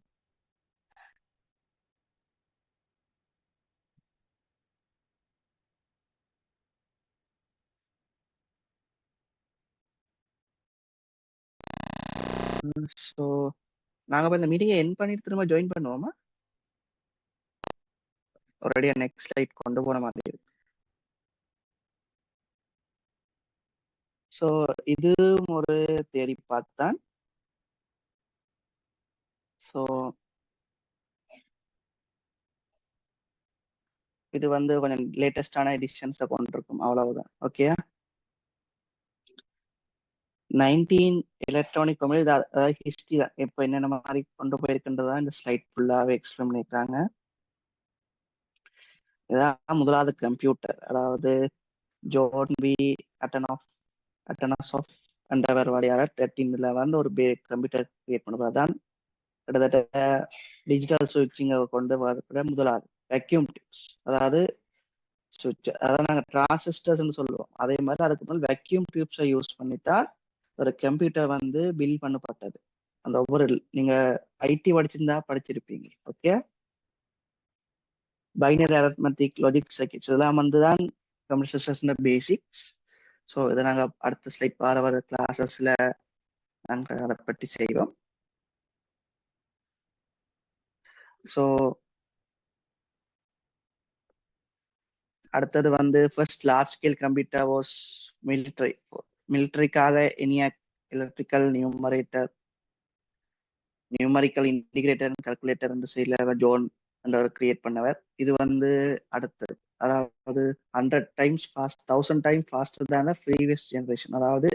ஸோ நாங்க இப்ப இந்த மீட்டிங்கை என் பண்ணிட்டு திரும்ப ஜாயின் பண்ணுவோமா? ஒரேடியா நெக்ஸ்ட் ஸ்லைட் கொண்டு போன மாதிரி இருக்கு. ஸோ இது ஒரு தியரி பார்ட் தான். ஸோ இது வந்து கொஞ்சம் லேட்டஸ்டான எடிஷன்ஸை கொண்டிருக்கும், அவ்வளவுதான். ஓகே. 19 எலக்ட்ரானிக் கம்ப்யூட்டர், அதாவது ஹிஸ்டரி தான். இப்போ என்னென்ன மாதிரி கொண்டு போயிருக்குன்றதான் இந்த ஸ்லைட் ஃபுல்லாகவே எக்ஸ்பிளைன் பண்ணியிருக்காங்க. இதான் முதலாவது கம்ப்யூட்டர், அதாவது ஜோன் பி அட்டனாஸ் ஆஃப் என்றவர் வழியாக 13ல வந்து ஒரு கம்ப்யூட்டர் கிரியேட் பண்ணுறது தான் கிட்டத்தட்ட டிஜிட்டல் சுவிட்சிங்கை கொண்டு வரக்கூடிய முதலாவது வேக்யூம் டியூப்ஸ், அதாவது சுவிட்ச், அதாவது நாங்கள் டிரான்சிஸ்டர்ஸ்ன்னு சொல்லுவோம். அதே மாதிரி அதுக்கு முதல் வேக்யூம் டியூப்ஸை யூஸ் பண்ணித்தான் ஒரு கம்ப்யூட்டர் வந்து பில் பண்ணப்பட்டது. அந்த ஒவ்வொரு நீங்க ஐடி படிச்சிருந்தா படிச்சிருப்பீங்க. Okay. Binary arithmetic, logic circuits இதெல்லாம் வந்து தான் கம்ப்யூட்டர் சிஸ்டம்ஸ் பேசிக்ஸ். ஸோ இதை நாங்கள் அடுத்த ஸ்லைட் வர கிளாஸஸ்ல நாங்கள் அதை பற்றி செய்வோம். ஸோ அடுத்தது வந்து first large scale computer was மிலிட்டரிக்காக ENIAC electrical numerical integrator calculator என்ற சைடில் ஜோன் என்றவர் கிரியேட் பண்ணவர். இது வந்து அடுத்தது, அதாவது 100 டைம்ஸ் ஃபாஸ்ட், 1000 டைம் ஃபாஸ்டர் தான ப்ரீவியஸ் ஜெனரேஷன். அதாவது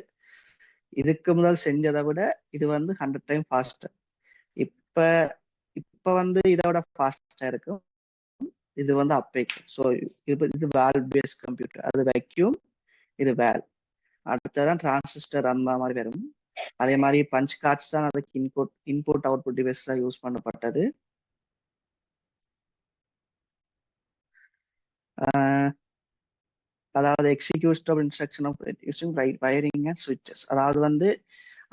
இதுக்கு முதல் செஞ்சதை விட இது வந்து 100 டைம் ஃபாஸ்டர். இப்ப இப்ப வந்து இதோட ஃபாஸ்டா இருக்கும். இது வந்து அப்பேக். ஸோ இது வேல் பேஸ் கம்ப்யூட்டர், அது வேக்யூம், இது வேல். அடுத்ததான் டிரான்சிஸ்டர் அந்த மாதிரி வரும். அதே மாதிரி பஞ்ச் கார்ட்ஸ் தான் அதுக்கு இன்புட் அவுட்புட் டிவைஸ் தான் யூஸ் பண்ணப்பட்டது. அதாவது executive instruction of using wiring and சுவிட்சஸ், அதாவது வந்து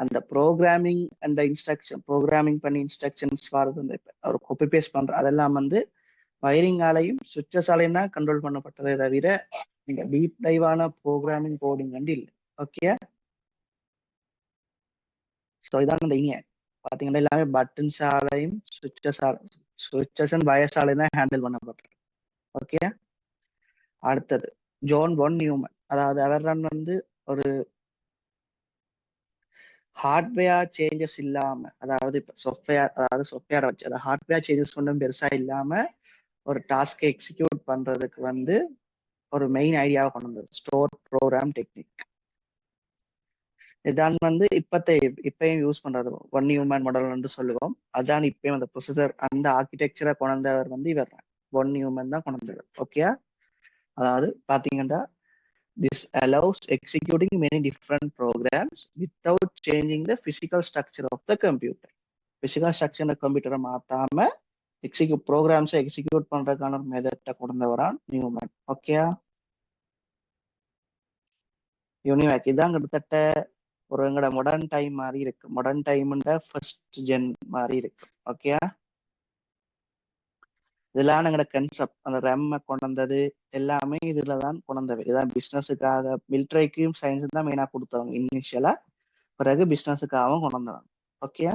அந்த ப்ரோக்ராமிங் அண்ட் இன்ஸ்ட்ரக்ஷன், ப்ரோக்ராமிங் பண்ணி இன்ஸ்ட்ரக்ஷன்ஸ் வரது வந்து ஒரு காப்பி பேஸ்ட் பண்ற அதெல்லாம் வந்து வயரிங்காலையும் சுவிட்சஸாலையும் தான் கண்ட்ரோல் பண்ணப்பட்டதே தவிர நீங்க டீப் டைவான ப்ரோக்ராமிங் கோடிங் வந்து இல்லை. ஓகே. ஸோ இதான் இந்த ENIAC பார்த்தீங்கன்னா எல்லாமே பட்டன்ஸ் ஆலையும் சுவிட்சஸ் அண்ட் வயர்ஸ் ஆலையும் தான் ஹேண்டில் பண்ணப்பட்டது. ஓகே. அடுத்தது ஜோன் ஒன் நியூமன், அதாவது அவர் வந்து ஒரு ஹார்ட்வேர் சேஞ்சஸ் இல்லாம, அதாவது இப்போ சாஃப்ட்வேரை வச்சு, அதாவது ஹார்ட்வேர் சேஞ்சஸ் ஒன்றும் பெருசா இல்லாம ஒரு டாஸ்கை எக்ஸிக்யூட் பண்றதுக்கு வந்து ஒரு மெயின் ஐடியாவை கொண்டு வந்தது ஸ்டோர் ப்ரோக்ராம் டெக்னிக். இதான் வந்து இப்பயும் யூஸ் பண்றது ஒன் ஹியூமன் மாடல் சொல்லுவோம். அதான் இப்பயும் அந்த ப்ரொசஸர் அந்த ஆர்கிடெக்சரை கொண்டவர் வந்து இவர் ஒன் ஹியூமன் தான் கொண்டவர். ஓகே. அதாவது பாத்தீங்கன்னா this allows executing many different programs without changing the physical structure of the computer. Physical structure of computer மாத்தாம ப்ரோக்ராம்ஸை எக்ஸிக்யூட் பண்றதுக்கான ஒரு மெத்தட்டை கொண்டவரான் நியூமன். ஓகே, யூனிவேக் இதான் கிட்டத்தட்ட ஒரு எங்களோட மாடர்ன் டைம் மாதிரி இருக்கு. மாடர்ன் டைம்ன்ற ஃபர்ஸ்ட் ஜென் மாதிரி இருக்கு. ஓகே, இதெல்லாம் எங்களோட கன்செப்ட், அந்த ரெம்மை கொண்டு வந்தது எல்லாமே இதுல தான் கொண்டு வந்தது. இதான் பிசினஸுக்காக மிலிட்ரிக்கும் சயின்ஸ் தான் மெயினாக கொடுத்தவங்க இனிஷியலா, பிறகு பிசினஸுக்காகவும் கொண்டு வந்தவங்க. ஓகே,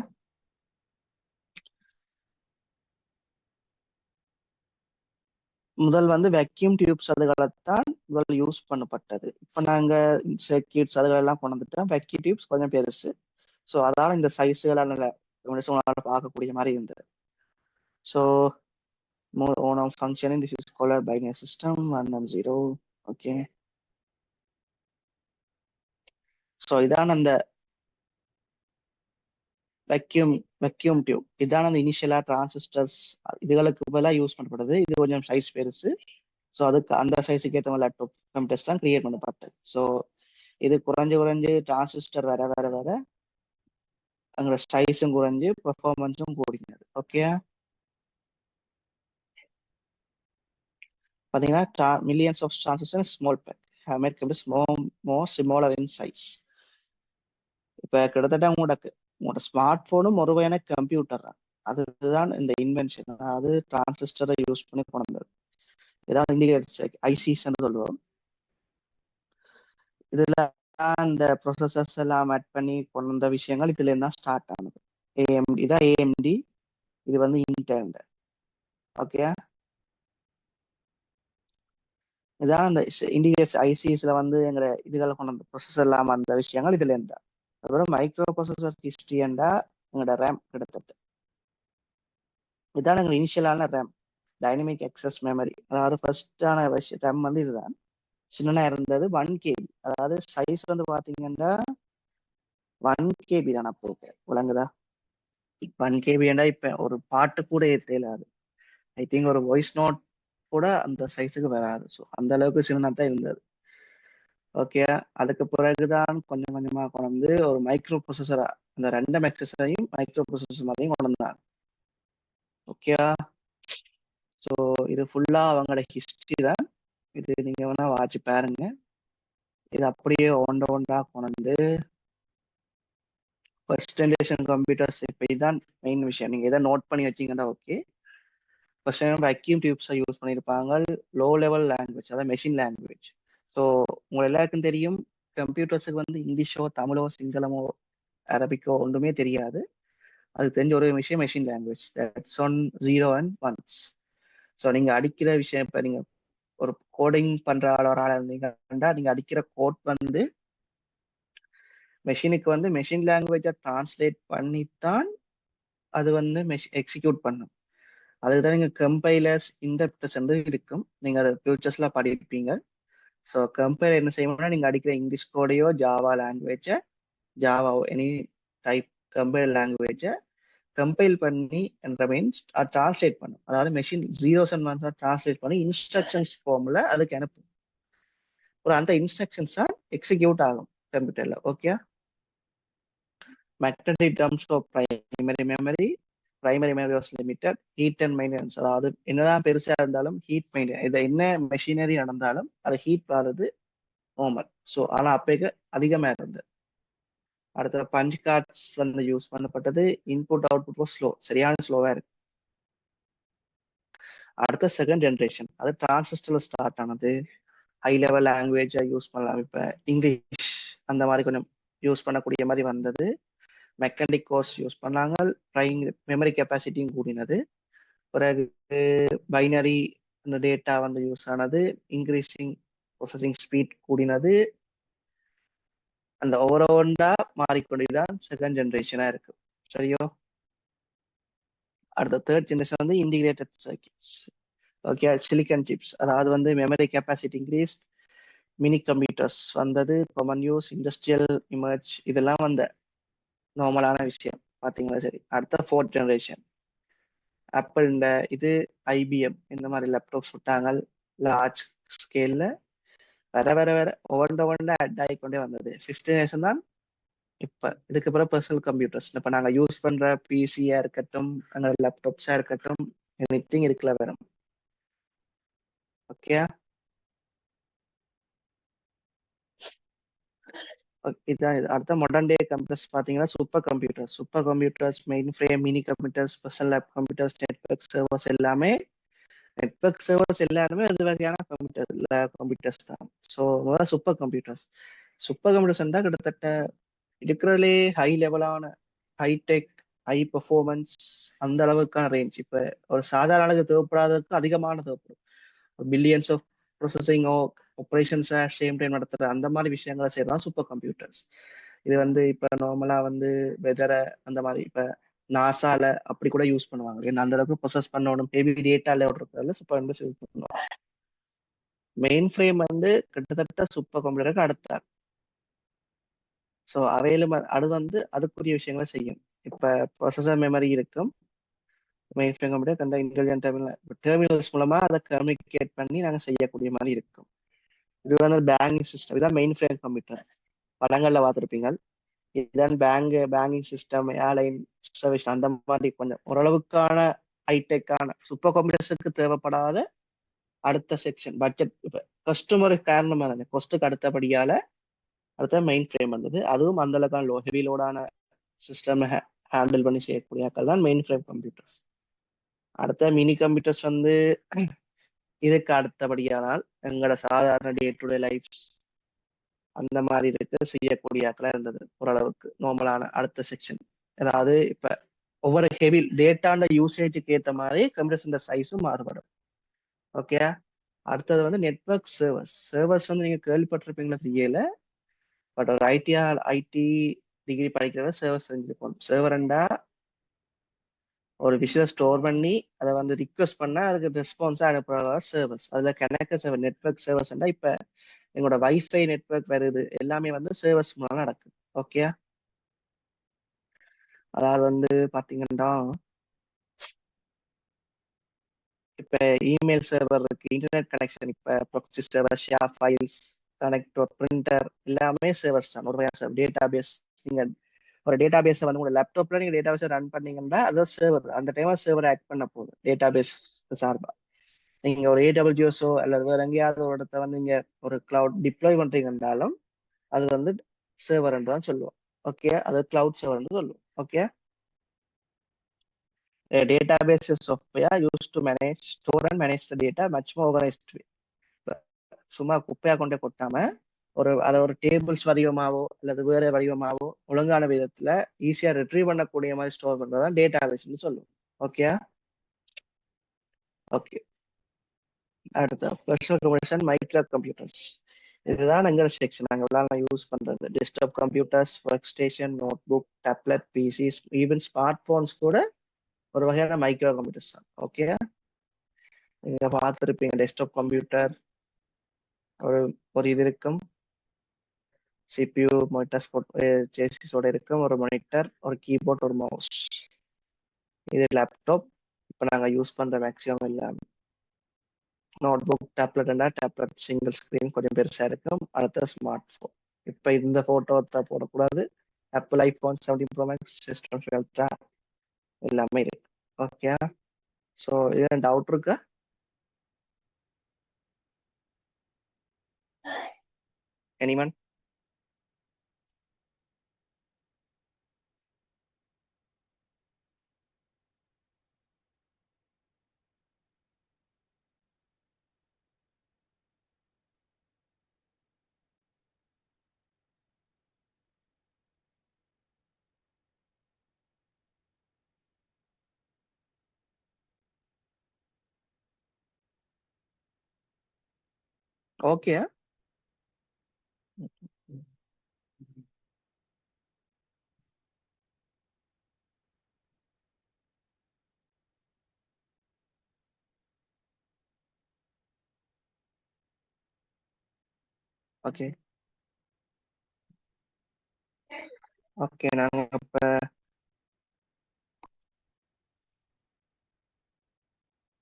முதல் வந்து வெக்யூம் டியூப்ஸ் அதுகளைத்தான் முதல் யூஸ் பண்ணப்பட்டது. இப்போ நாங்க சர்க்கியூட்ஸ் அதுகளெல்லாம் கொண்டு வந்துட்டோம். வெக்யூம் டியூப்ஸ் கொஞ்சம் பெருசு, ஸோ அதால இந்த சைஸுகளால் பார்க்கக்கூடிய மாதிரி இருந்தது. So on of functioning, this is called a binary system 1 and 0. Okay, so இதான் அந்த வெக்யூம் டியூப். இதான அந்த இனிஷியலா டிரான்சிஸ்டர்ஸ் இதுகளுக்கு பதிலாக யூஸ் பண்ணப்படுது. இது கொஞ்சம் சைஸ் பெருசு, ஸோ அதுக்கு அந்த சைஸுக்கு ஏற்ற மாதிரி லேப்டாப் கம்ப்யூட்டர்ஸ் தான் கிரியேட் பண்ணப்பட்டது. ஸோ இது குறைஞ்சு டிரான்சிஸ்டர் வேற வேற வேற அங்கே சைஸும் குறைஞ்சு பெர்ஃபார்மன்ஸும் கூடினது. ஓகே, பார்த்தீங்கன்னா millions of transistor small pack have made computers more smaller in size. இப்போ கிட்டத்தட்ட உங்களோட ஸ்மார்ட் போனும் ஒரு வகையான கம்ப்யூட்டர் தான். அதுதான் இந்த இன்வென்ஷன், அதாவது டிரான்சிஸ்டரை யூஸ் பண்ணி கொண்டு வந்தது. இதான் இண்டிகேட்டர் ஐசிஸ் சொல்லுவோம். இதுல இந்த ப்ரொசஸர்ஸ் எல்லாம் ஆட் பண்ணி கொண்டு வந்த விஷயங்கள் இதுல இருந்தா ஸ்டார்ட் ஆனது. ஏஎம்டி இதான் ஏஎம்டி, இது வந்து இன்டெல். ஓகே, இதான் அந்த இண்டிகேட்டர் ஐசிஸ்ல வந்து எங்க இதுகளை கொண்டு வந்த ப்ரொசஸர் எல்லாம் அந்த விஷயங்கள் இதுல இருந்தா. அதுக்கப்புறம் மைக்ரோ ப்ரொசஸர் ஹிஸ்டரிண்டா எங்களோட ரேம் கிட்டத்தட்ட இதான் எங்க இனிஷியலான ரேம், டைனமிக் அக்சஸ் மெமரி. அதாவது ஃபர்ஸ்டான ரேம் வந்து இதுதான். சின்ன இருந்தது 1 KB, அதாவது சைஸ் வந்து பாத்தீங்கன்னா 1 KB தான் அப்போ. விளங்குதா? 1 KB இப்ப ஒரு பாட்டு கூட ஏற்றாது. ஐ திங்க் ஒரு வாய்ஸ் நோட் கூட அந்த சைஸுக்கு வராது. ஸோ அந்த அளவுக்கு சின்னதாக தான் இருந்தது. ஓகே, அதுக்கு பிறகுதான் கொஞ்சம் கொஞ்சமா கொண்டு வந்து ஒரு மைக்ரோ ப்ரொசஸரா அந்த 2 மெக்ஸஸையும் மைக்ரோ ப்ரொசஸர் மாதிரியும் கொண்டு வந்தாங்க. ஓகே, ஸோ இது ஃபுல்லா அவங்களோட ஹிஸ்டரி தான். இது நீங்க வேணா வாட்சி பாருங்க. இது அப்படியே ஒன்றா கொண்டு வந்து ஃபர்ஸ்ட் ஜென்ரேஷன் கம்ப்யூட்டர்ஸ். இப்போ இதுதான் மெயின் விஷயம். நீங்க எதை நோட் பண்ணி வச்சீங்கன்னா ஓகே. ஃபர்ஸ்ட் டைம் வேக்யூம் டியூப்ஸை யூஸ் பண்ணியிருப்பாங்க. லோ லெவல் லாங்குவேஜ், அதாவது மெஷின் லாங்குவேஜ். ஸோ உங்க எல்லாருக்கும் தெரியும், கம்ப்யூட்டர்ஸுக்கு வந்து இங்கிலீஷோ தமிழோ சிங்களமோ அரபிக்கோ ஒன்றுமே தெரியாது. அது தெரிஞ்ச ஒரு விஷயம் machine language. That's one 0 and 1s. So நீங்க அடிக்கிற விஷயம், இப்போ நீங்க ஒரு கோடிங் பண்ற ஒரு ஆளாக இருந்தீங்கன்னா நீங்க அடிக்கிற கோட் வந்து மெஷினுக்கு வந்து மெஷின் லாங்குவேஜை டிரான்ஸ்லேட் பண்ணித்தான் அது வந்து எக்ஸிக்யூட் பண்ணும். அதுதான் நீங்க கம்பைலர்ஸ் இன்டர்பிரட்டர்ஸ் இருக்கும். நீங்க அதை ஃபியூச்சர்ஸ்ல படிப்பீங்க. ஸோ கம்பைலர் என்ன செய்யணும்னா நீங்க அடிக்கிற இங்கிலீஷ் கோடையோ ஜாவா லாங்குவேஜை, ஜாவாவோ எனி டைப் கம்பைலர் லாங்குவேஜை கம்பைல் பண்ணி என்ற மீன்ஸ் டிரான்ஸ்லேட் பண்ணும். அதாவது machine 0s and 1s translate பண்ணி இன்ஸ்ட்ரக்ஷன்ஸ் ஃபார்ம்ல அதுக்கு அனுப்பும். ஒரு அந்த இன்ஸ்ட்ரக்ஷன்ஸ் தான் எக்ஸிக்யூட் ஆகும் கம்ப்யூட்டர்ல. Okay, magnetic drums of primary memory was limited. Heat and maintenance, அதாவது என்னதான் பெருசா இருந்தாலும் ஹீட் மெயின்டெனன்ஸ், இதை என்ன மெஷினரி நடந்தாலும் அது ஹீட் வர்றது நார்மல். ஸோ ஆனால் அப்போக்கு அதிகமாக இருந்தது. அடுத்த பஞ்ச் கார்ட்ஸ் வந்து யூஸ் பண்ணப்பட்டது. இன்புட் அவுட்புட் ஸ்லோ, சரியான ஸ்லோவா இருக்கு. அடுத்த செகண்ட் ஜென்ரேஷன், அது டிரான்சிஸ்டர்ல ஸ்டார்ட் ஆனது. ஹை லெவல் லாங்குவேஜை யூஸ் பண்ணலாம். இப்போ இங்கிலீஷ் அந்த மாதிரி கொஞ்சம் யூஸ் பண்ணக்கூடிய மாதிரி வந்தது. மெக்கானிக் கோர்ஸ் யூஸ் பண்ணாங்க. மெமரி கெப்பாசிட்டியும் கூடினது. பிறகு பைனரி அந்த டேட்டா வந்து யூஸ் ஆனது. இன்க்ரீசிங் ப்ராசஸிங் ஸ்பீட் கூடினது. அந்த ஓவரா மாறிக்கொண்டுதான் செகண்ட் ஜென்ரேஷனா இருக்கு. சரியோ? அடுத்த தேர்ட் ஜென்ரேஷன் வந்து integrated circuits. Okay, silicon chips, அதாவது வந்து memory capacity increase, mini computers வந்தது, காமன் யூஸ், இண்டஸ்ட்ரியல் இமர்ஜ், இதெல்லாம் வந்த நார்மலான விஷயம் பார்த்தீங்களா? சரி, அடுத்த ஃபோர்த் ஜென்ரேஷன் ஆப்பிள் இந்த இது ஐபிஎம் இந்த மாதிரி லேப்டாப்ஸ் விட்டாங்க. லார்ஜ் ஸ்கேல்ல வேற வேற வேற ஒவ்வொன்று ஆட் ஆகிக்கொண்டே வந்தது. ஃபிஃப்த் ஜெனரேஷன் தான் இப்போ. இதுக்கு அப்புறம் பர்சனல் கம்ப்யூட்டர்ஸ், இப்போ நாங்கள் யூஸ் பண்ற பிசியா இருக்கட்டும், எங்களோட லேப்டாப்ஸா இருக்கட்டும், எனிதிங் இருக்குல வரும். ஓகே, இதான் இது. அடுத்த மாடர்ன் டே கம்ப்யூட்டர்ஸ் பார்த்தீங்கன்னா super computers, main frame, mini computers, special lab computers, network servers எல்லாமே அது வகையான கம்ப்யூட்டர்ஸ் தான். ஸோ முதல்ல சூப்பர் கம்ப்யூட்டர்ஸ் கிட்டத்தட்ட இருக்கிறதுலே ஹை லெவலான ஹைடெக், ஹை பெர்ஃபார்மன்ஸ், அந்த அளவுக்கான ரேஞ்ச். இப்போ ஒரு சாதாரண ஆளுக்கு தேவைப்படாததுக்கு அதிகமான தேவைப்படும். பில்லியன்ஸ் ஆஃப் ப்ரொசஸிங்கோ ஆப்ரேஷன்ஸை சேம் டைம் நடத்துற அந்த மாதிரி விஷயங்களை செய்யறதான் சூப்பர் கம்ப்யூட்டர்ஸ். இது வந்து இப்போ நார்மலா வந்து வெதரை அந்த மாதிரி இப்போ நாசால அப்படி கூட யூஸ் பண்ணுவாங்க. ஏன்னா அந்த அளவுக்கு ப்ரொசஸ் பண்ணணும், ஹெவி டேட்டா லெவல் இருக்கிறதுல சூப்பர் கம்ப்யூட்டர்ஸ் யூஸ் பண்ணுவாங்க. மெயின் ஃப்ரேம் வந்து கிட்டத்தட்ட சூப்பர் கம்ப்யூட்டருக்கு அடுத்த. ஸோ அவையிலும் அது வந்து அதுக்குரிய விஷயங்களை செய்யும். இப்போ ப்ரொசஸர் மெமரி இருக்கும். மெயின் ஃப்ரேம் கம்ப்யூட்டர் அந்த இன்டெலிஜென்ட் டெர்மினல்ஸ் மூலமா அதை கம்யூனிகேட் பண்ணி நாங்கள் செய்யக்கூடிய மாதிரி இருக்கும். இது வந்து பேங்கிங் சிஸ்டம். இதான் மெயின் ஃப்ரேம் கம்ப்யூட்டர். படங்கள்ல பார்த்துருப்பீங்க. இதுதான் பேங்கிங் சிஸ்டம், ஏர்லைன் சர்வீஸ் அந்த மாதிரி கொஞ்சம் ஓரளவுக்கான ஹைடெக்கான சூப்பர் கம்ப்யூட்டர்ஸுக்கு தேவைப்படாத அடுத்த செக்ஷன் பட்ஜெட். இப்போ கஸ்டமர் காரணமாக தானே கொஸ்ட்டுக்கு அடுத்தபடியால அடுத்த மெயின் ஃப்ரேம் வந்தது. அதுவும் அந்த அளவுக்கான ஹெவி லோடான சிஸ்டம் ஹேண்டில் பண்ணி செய்யக்கூடிய தான் மெயின் ஃப்ரேம் கம்ப்யூட்டர்ஸ். அடுத்த மினி கம்ப்யூட்டர்ஸ் வந்து இதுக்கு அடுத்தபடியானால் எங்களோட சாதாரண டே டு டே லைஃப் அந்த மாதிரி இருக்கு செய்யக்கூடிய இருந்தது. ஓரளவுக்கு நார்மலான அடுத்த செக்ஷன். அதாவது இப்ப ஒவ்வொரு ஹெவி டேட்டாண்ட யூசேஜுக்கு ஏற்ற மாதிரி கம்ப்யூட்டர்ஸ் சைஸும் மாறுபடும். ஓகே, அடுத்தது வந்து நெட்வொர்க் சர்வர்ஸ் வந்து நீங்க கேள்விப்பட்டிருப்பீங்களா தெரியல. பட் ஒரு ஐடி டிகிரி படிக்கிறத சர்வர்ஸ் தெரிஞ்சிருக்கும். சர்வர்ண்டா ஒரு விஷயம் ஸ்டோர் பண்ணி அதை வந்து ரிக்வெஸ்ட் பண்ணா அதுக்கு ரெஸ்பான்ஸா அனுப்புற சர்வர்ஸ். அதுல கனெக்ட் சர்வர் நெட்வொர்க் சர்வர்ஸ்ண்டா இப்ப எங்களோட வைஃபை நெட்வொர்க் வருது எல்லாமே வந்து சர்வர்ஸ் மூலம் நடக்குது. ஓகே, அதாவது வந்து பாத்தீங்கன்னா இப்ப இமெயில் சர்வர் இருக்கு, இன்டர்நெட் கனெக்ஷன், இப்ப proxy server, share files, connector, printer எல்லாமே சர்வர்ஸ் தான். ஒரு வகையான டேட்டா பேஸ். நீங்க ஒரு டேட்டா பேஸை வந்து உங்க லேப்டாப்ல நீங்க டேட்டா பேஸை ரன் பண்ணீங்கன்னா அது சர்வர். அந்த டைம்ல சர்வர் ஆக்ட் பண்ண போகுது டேட்டா பேஸ் சார்பா. நீங்க ஒரு ஏடபிள்யூஎஸ்ஓ அல்லது வேற எங்கேயாவது ஒரு இடத்த வந்து நீங்க ஒரு கிளவுட் டிப்ளாய் பண்றீங்கன்னாலும் அது வந்து சர்வர் தான் சொல்லுவோம். ஓகே, அது கிளவுட் சர்வர் சொல்லுவோம். Okay, a database is software used to manage, store and manage the data much more organized way. சும்மா குப்பையா கொண்டே கொட்டாம அதை ஒரு டேபிள்ஸ் வடிவமாவோ அல்லது வேற வடிவமாவோ ஒழுங்கான விதத்துல ஈஸியா ரிட்ரீவ் பண்ணக்கூடிய மாதிரி ஸ்டோர் பண்றதுதான் டேட்டா பேஸ்ன்னு சொல்லுவோம். Okay, okay. அடுத்த பர்சனல் கம்ப்யூட்டர்ஸ், மைக்ரோ கம்ப்யூட்டர்ஸ். இதுதான் எங்க செக்ஷன். நாங்க யூஸ் பண்றது desktop computers, workstation, notebook, tablet, PCs, even smartphones கூட ஒரு வகையான மைக்ரோ கம்ப்யூட்டர்ஸ் தான். ஓகே, நீங்க பார்த்துருப்பீங்க டெஸ்க்டாப் கம்ப்யூட்டர் ஒரு ஒரு இது இருக்கும். சிபியூ மானிட்டர் சேசிஸோட இருக்கும், ஒரு மானிட்டர், ஒரு கீபோர்ட், ஒரு மவுஸ். இது லேப்டாப். இப்போ நாங்க யூஸ் பண்ற மேக்ஸிமம் எல்லாமே notebook, tablet single screen கொஞ்சம் பெருசா இருக்கும். அடுத்த ஸ்மார்ட் போன். இப்போ இந்த போட்டோ போடக்கூடாது. Apple iPhone 17 Pro Max, system ultra எல்லாமே இருக்கு. ஓகே, ஸோ இது டவுட் இருக்கா? எனிமன்? Okay, okay, okay. நாங்க இப்ப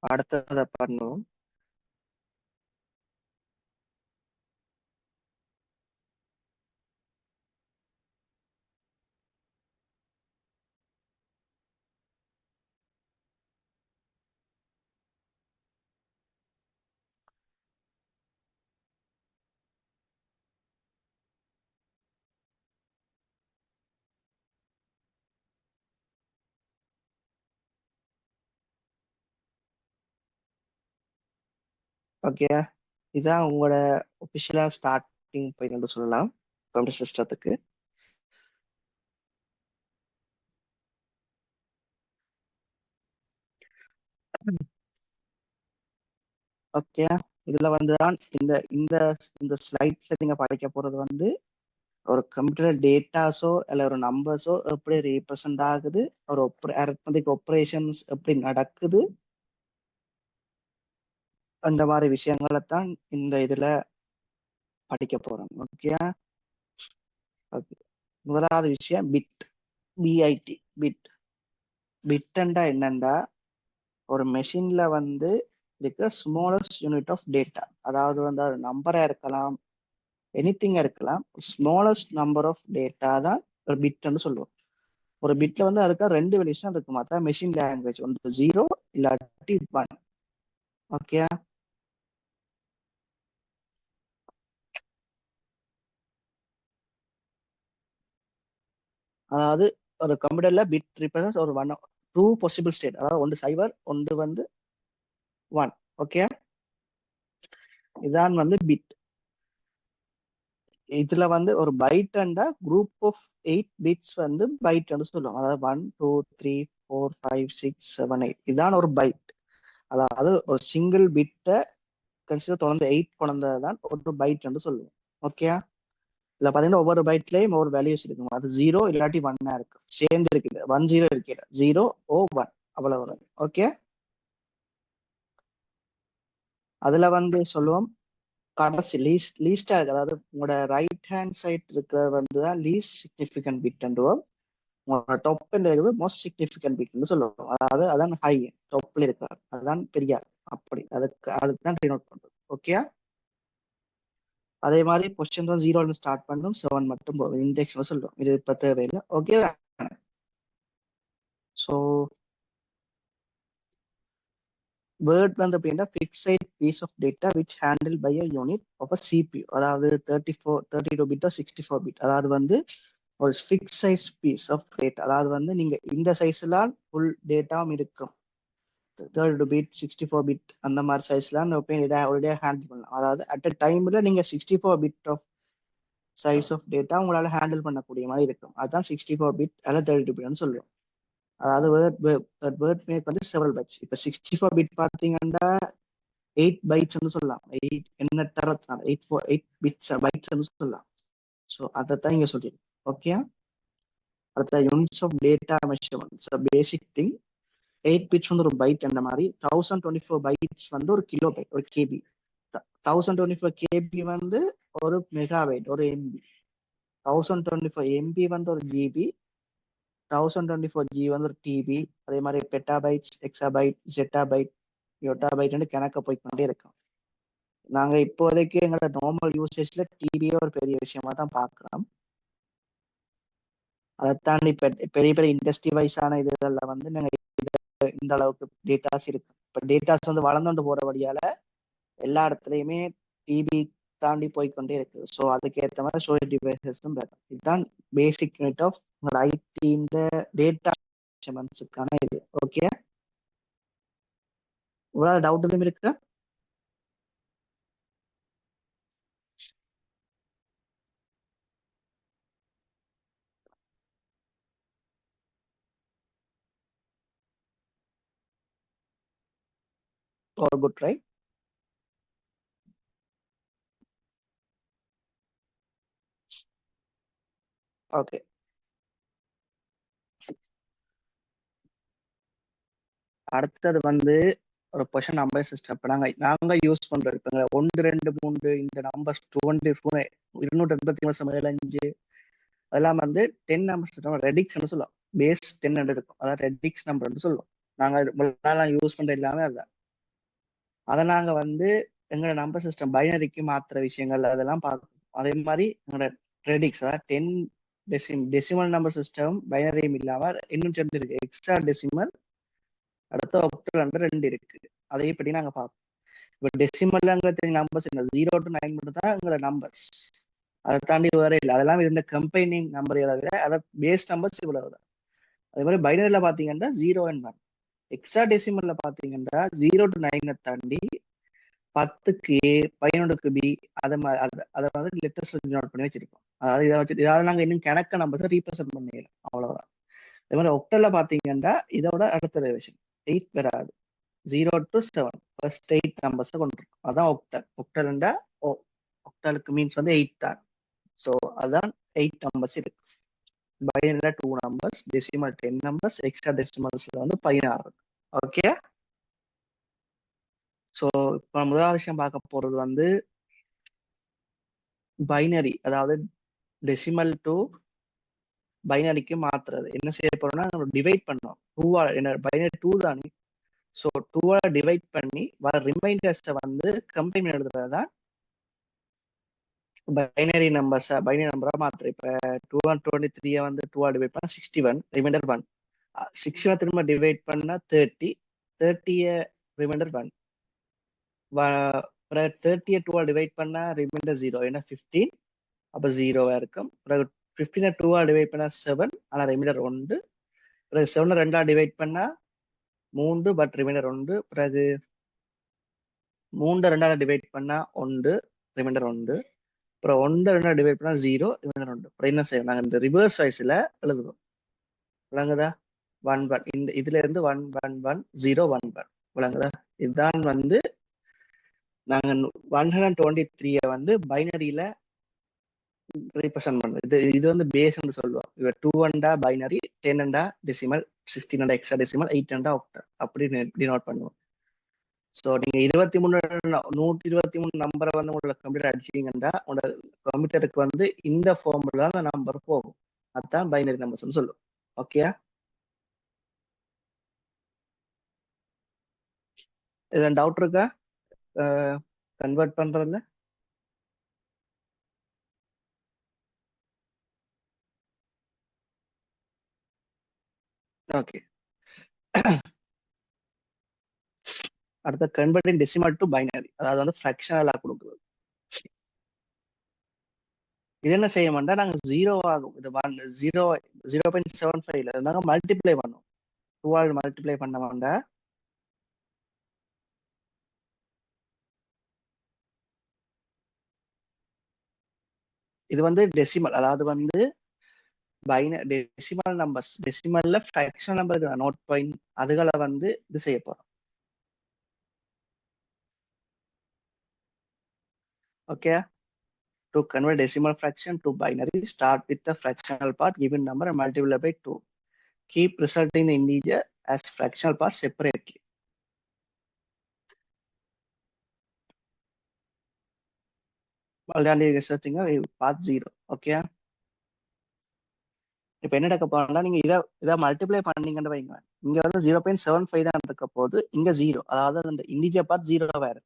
அடுத்ததை பண்ணுவோம். ஓகே, இதான் உங்களோட ஒபிஷியலா ஸ்டார்டிங் பாயிண்ட் சொல்லலாம் கம்ப்யூட்டர் சிஸ்டத்துக்கு. ஓகே, இதுல வந்து தான் இந்த இந்த இந்த ஸ்லைட்ஸ்ல நீங்க படிக்க போறது வந்து ஒரு கம்ப்யூட்டர் டேட்டாஸோ இல்ல ஒரு நம்பர்ஸோ எப்படி ரீப்ரசென்ட் ஆகுது, ஒரு அரித்மெட்டிக் ஆப்ரேஷன்ஸ் எப்படி நடக்குது, அந்த மாதிரி விஷயங்களை தான் இந்த இதுல படிக்க போறோம். Okay, okay. முதலாவது விஷயம் பிட், பிஐடி, பிட். பிட்டண்டா என்னண்டா ஒரு மெஷின்ல வந்து இருக்க ஸ்மாலஸ்ட் யூனிட் ஆஃப் டேட்டா. அதாவது வந்து ஒரு நம்பரா இருக்கலாம், எனிதிங்கா இருக்கலாம். ஸ்மாலஸ்ட் நம்பர் ஆஃப் டேட்டா தான் ஒரு பிட்னு சொல்லுவோம். ஒரு பிட்ல வந்து அதுக்கு ரெண்டு வெலியூஷன் இருக்கும். அதான் மெஷின் லாங்குவேஜ், ஒன்று ஜீரோ இல்லாட்டி ஒன். ஓகே, அதாவது ஒரு கம்ப்யூட்டர்ல பிட் ரிப்ரசன்ஸ் ஒரு ஒன் டூ பாசிபிள் ஸ்டேட், அதாவது ஒன்று சைபர், ஒன்று வந்து ஒன். ஓகே, இதான் வந்து பிட். இதுல வந்து ஒரு பைட் அண்டா குரூப் ஆஃப் 8 பிட்ஸ் வந்து பைட்னு சொல்லுவோம். அதாவது 1 2 3 4 5 6 7 8, இதான் ஒரு பைட். அதாவது ஒரு சிங்கிள் பிட்டை கன்சிடர் தொடர்ந்து 8 கொண்டதான் ஒரு பைட்னு சொல்லுவோம். ஓகே, இதுல பாத்தீங்கன்னா ஒவ்வொரு பைட்லயும் ஒவ்வொரு வேல்யூஸ் இருக்கும். அது ஜீரோ இல்லாட்டி ஒன்னா இருக்கு, சேர்ந்து இருக்குது. 1 0 இருக்கிற 0 0 1 அவ்வளவு. ஓகே, அதுல வந்து சொல்லுவோம் கடைசி லீஸ்டா இருக்கு. அதாவது உங்களோட ரைட் ஹேண்ட் சைட் இருக்கிறது வந்து தான் லீஸ்ட் சிக்னிஃபிகன்ட் பிட்ன்றோம். உங்களோட டாப் இருக்குது மோஸ்ட் சிக்னிஃபிகன்ட் பிட்னு சொல்லுவோம். அதாவது அதான் ஹை, டாப்ல இருக்கார், அதுதான் பெரியார். அப்படி அதுக்கு தான் டினோட் பண்றது. ஓகே, அதே மாதிரி கொஸ்டின் தான் ஜீரோல ஸ்டார்ட் பண்ணும், 7 மட்டும் போகும். இண்டெக்ஸ் சொல்லுவோம். இது இப்ப தேவையில்லை. ஓகே, ஸோ வேர்ட் வந்து அப்படின்னா fixed piece of data which handle by a unit of a CPU. அதாவது 32 பிட் 64 பிட். அதாவது வந்து ஒரு fix size piece of data. அதாவது வந்து நீங்க இந்த சைஸ்லாம் ஃபுல் டேட்டாவும் இருக்கும். 32 பிட் 64 பிட் அந்த மாதிரி சைஸ்லாம் ஒரே ஹேண்டில் பண்ணலாம். அதாவது அட் அ டைம்ல நீங்க 64 bit of size of data உங்களால ஹேண்டில் பண்ணக்கூடிய மாதிரி இருக்கும். அதுதான் 64 பிட் அல்ல 32 பிட்னு சொல்லுவோம். அதாவது வேர்ட் மேக் வந்து செவரல் பைட்ஸ். இப்போ 64 பிட் பார்த்தீங்கன்னா 8 பைட்ஸ் சொல்லலாம். எண்ணற்ற 8 பிட்ஸ் சொல்லலாம். ஸோ அதைத்தான் இங்க சொல்லியிருக்கு. ஓகே, அடுத்த units of data measurements basic thing. 8 bits வந்து ஒரு பைட். அந்த மாதிரி 1024 பைட்ஸ் வந்து ஒரு கிலோ பைட், ஒரு கேபி. 1024 கேபி வந்து ஒரு மெகாபைட், ஒரு எம்பி. 1024 எம்பி வந்து ஒரு ஜிபி. 1024 ஜி வந்து ஒரு டிபி. அதே மாதிரி பெட்டாபைட்ஸ், எக்ஸாபைட், ஜெட்டாபைட், யோட்டாபைட்னு கணக்க போய்க்கொண்டே இருக்கும். நாங்க இப்போதைக்கு எங்களோட நார்மல் யூசேஜ்ல டிபியே ஒரு பெரிய விஷயமா தான் பாக்குறோம். அதை தாண்டி பெரிய பெரிய இண்டஸ்ட்ரி வைஸான இதுகள்ல வந்து நாங்க இந்த அளவுக்கு டேட்டாஸ் இருக்கு. இப்ப டேட்டாஸ் வந்து வளர்ந்துட்டு போற வழியால எல்லா இடத்துலயுமே டிபி தாண்டி போய்க்கொண்டே இருக்கு. ஸோ அதுக்கு ஏற்ற மாதிரி ஸ்டோரேஜ் டிவைசஸும் வேணும். இதுதான் பேசிக் யூனிட் ஆஃப் ஐடி இந்த டேட்டா மெஷர்மெண்ட்ஸுக்கான இது. ஓகே, இவ்வளவு டவுட் எதுவும் இருக்கு? ஒரு குட் ட்ரை. ஓகே, அடுத்தது வந்து ஒரு பொசிஷன் நம்பர் சிஸ்டம். இப்போ நாங்க யூஸ் பண்றோம். இப்போ 1 2 3 இந்த நம்பர்ஸ் 24 285 அதெல்லாம் வந்து 10 நம்பர் சிஸ்டம் ரெடிக்ஸ்னு சொல்லுவோம். பேஸ் 10 இருக்கும். அதாவது ரெடிக்ஸ் நம்பர்னு சொல்லுவோம். நாங்க யூஸ் பண்ற எல்லாமே அதுதான். அதை நாங்க வந்து எங்களோட நம்பர் சிஸ்டம் பைனரிக்கு மாத்துற விஷயங்கள் அதெல்லாம் பார்க்கணும். அதே மாதிரி எங்களோட ரெடிக்ஸ், அதாவது 10 டெசிமல் நம்பர் சிஸ்டம் பைனரியும் இல்லாம இன்னும் சேர்ந்து இருக்கு. எக்ஸ்ட்ரா டெசிமல், அடுத்த ஒக்டல் 2 இருக்கு. அதே படி நாங்க பார்ப்போம். இப்போ டெசிமல்ங்கிறது நம்பர்ஸ் என்ன, 0 to 9 மட்டும் தான் எங்களோட நம்பர்ஸ். அதை தாண்டி வேற இல்லை. அதெல்லாம் இருந்த கம்பைனிங் நம்பர் விட அதை பேஸ் நம்பர்ஸ் இவ்வளவுதான். அதே மாதிரி பைனரியில பாத்தீங்கன்னா 0 and 1. எக்ஸ்ட்ரா டெசிமல்ல பாத்தீங்கன்னா 0 to 9 தாண்டி 10க்கு ஏ, 11க்கு பி, அதை வந்து லெட்டர்ஸ் நோட் பண்ணி வச்சிருப்போம். அதாவது இதை வச்சு இதாவது நாங்கள் இன்னும் கணக்க நம்பர்ஸை ரீப்ரசென்ட் பண்ணிடலாம், அவ்வளவுதான். அதே மாதிரி ஒக்டல்ல பாத்தீங்கன்னா இதோட அடுத்த ரிவிஷன் 8 வராது. 0 to 7 ஃபர்ஸ்ட் 8 நம்பர்ஸை கொண்டிருக்கும். அதான் ஒக்டல். ஒக்டல்ண்டா ஒக்டலுக்கு மீன்ஸ் வந்து 8 தான். ஸோ அதான் 8 நம்பர்ஸ் இருக்கு. பைனரியில் 2 நம்பர்ஸ், டெசிமல் 10 நம்பர்ஸ், எக்ஸ்ட்ரா டெசிமல்ஸ்ல வந்து 16 இருக்கு. ஓகே. ஸோ இப்போ முதலாவது விஷயம் பார்க்க போறது வந்து பைனரி, அதாவது டெசிமல் டு பைனரிக்கு மாத்துறது. என்ன செய்ய போறோம்னா நம்ம டிவைட் பண்ணோம். டூவா என்ன பைனரி 2 தானே. ஸோ 2 டிவைட் பண்ணி வர ரிமைண்டர்ஸை வந்து கம்பைன் பண்ணி எழுதுறது தான் பைனரி நம்பரா மாத்துறோம். இப்போ 223 வந்து 2 டிவைட் பண்ணா 61, ரிமைண்டர் 1. 60 திரும்ப டிவைட் பண்ணா 30, 30 ரிமைண்டர் 1. 30 2 டிவைட் பண்ணா ரிமைண்டர் 0, ஏன்னா 15, அப்போ 0வா இருக்கும். பிறகு 15 2 டிவைட் பண்ணா 7, ஆனா ரிமைண்டர் 1. பிறகு 7 2 டிவைட் பண்ணா 3, பட் ரிமைண்டர் 1. பிறகு 3 2 டிவைட் பண்ணா 1, ரிமைண்டர் 1. அப்புறம் 1 2 டிவைட் பண்ணா 0, ரிமைண்டர் 1. அப்புறம் என்ன செய்யணும், நாங்கள் இந்த ரிவர்ஸ் வைஸ்ல எழுதுவோம். விளங்குதா? 1 1 இந்த இதுல இருந்து 1 1 1 0 1 1. விளங்குதா? இதுதான் வந்து நாங்க 123 வந்து பைனரியில ரீப்ரசென்ட் பண்றது. இது வந்து பேஸ்ன்னு சொல்லுவோம். இவ 2 அண்டா பைனரி, 10 அண்டா டெசிமல், 16 அண்டா எக்ஸா டெசிமல், 8 அண்டா ஆக்டல், அப்படி டினோட் பண்ணுவோம். ஸோ நீங்க 123 நம்பரை வந்து உங்களோட கம்ப்யூட்டர் அடிச்சீங்கன்னா உங்களோட கம்ப்யூட்டருக்கு வந்து இந்த ஃபார்முலா தான் அந்த நம்பர் போகும். அதுதான் பைனரி நம்பர்ஸ்னு சொல்லுவோம். ஓகே. இதுல டவுட் இருக்கா கன்வெர்ட் பண்றதுல? ஓகே. அடுத்த கன்வெர்டிங் டெசிமல் டு பைனரி, அதாவது வந்து ஃப்ராக்ஷனலா கொடுக்குறது. இது என்ன செய்ய மாட்டா நாங்க 0 ஆகும். இது 0.75 நாங்க மல்டிப்ளை பண்ணோம். 2 மல்டிப்ளை பண்ண வேண்டாம். இது வந்து டெசிமல், அதாவது வந்து டெசிமல் நம்பர்ஸ், டெசிமல்ல ஃப்ராக்ஷனல் நம்பர் இருக்கு, நோட் பாயிண்ட், அதுகளை வந்து இது செய்ய போறோம். Okay. To convert decimal fraction to binary, start with the fractional part given number and multiply by 2. Keep resulting the integer as fractional part separately. Already resulting path 0. Okay. இப்போ என்ன நடக்க போறோம்னா நீங்க இதை மல்டிப்ளை பண்ணீங்கன்னு வைங்க, இங்க வந்து 0.75 தான் இருக்க போகுது, இங்க 0, அதாவது அந்த இண்டிஜர் பார்ட் 0 வேற.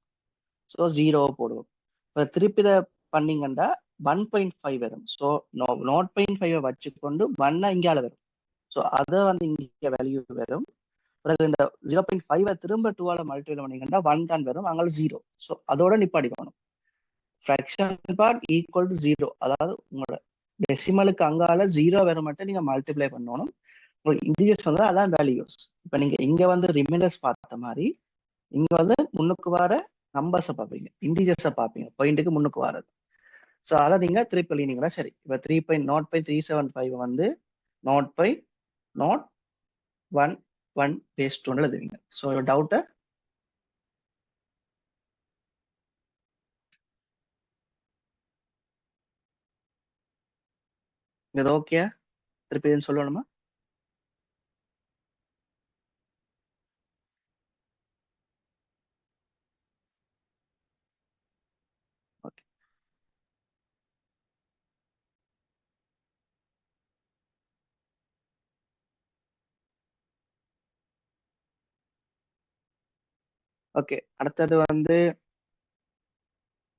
ஸோ 0 போடுவோம். இப்போ திருப்பி இதை பண்ணீங்கன்னா 1.5 வரும். ஸோ 0.5 வச்சுக்கொண்டு 1 இங்கால வரும். ஸோ அதை வந்து இங்க வேல்யூ வரும். பிறகு இந்த 0.5 திரும்ப 2 மல்டிப்ளை பண்ணீங்கன்னா 1 தான் வரும், அங்கே 0. ஸோ அதோட நிப்பாடிக்கணும். ஃப்ராக்ஷன் பார்ட் ஈக்குவல் டு 0, அதாவது உங்களோட டெசிமலுக்கு அங்கால 0 வர மட்டும் நீங்க மல்டிப்ளை பண்ணணும். உங்களுக்கு இன்டிஜர்ஸ் வந்து அதான் வேல்யூஸ். இப்போ நீங்க இங்க வந்து ரிமைண்டர்ஸ் பார்த்த மாதிரி இங்க வந்து முன்னுக்கு வர நம்பர்ஸை பார்ப்பீங்க, இன்டிஜர்ஸை பார்ப்பீங்க, பாயிண்ட்டுக்கு முன்னுக்கு வரது. ஸோ அதை நீங்க திருப்பி எழுதினீங்களா சரி. இப்போ 3.0.375 வந்து 0.011 பேஸ் 2 எழுதுவீங்க. ஸோ டவுட்டை இது ஓகே. திருப்பி எதுன்னு சொல்லணுமா? ஓகே. ஓகே, அடுத்தது வந்து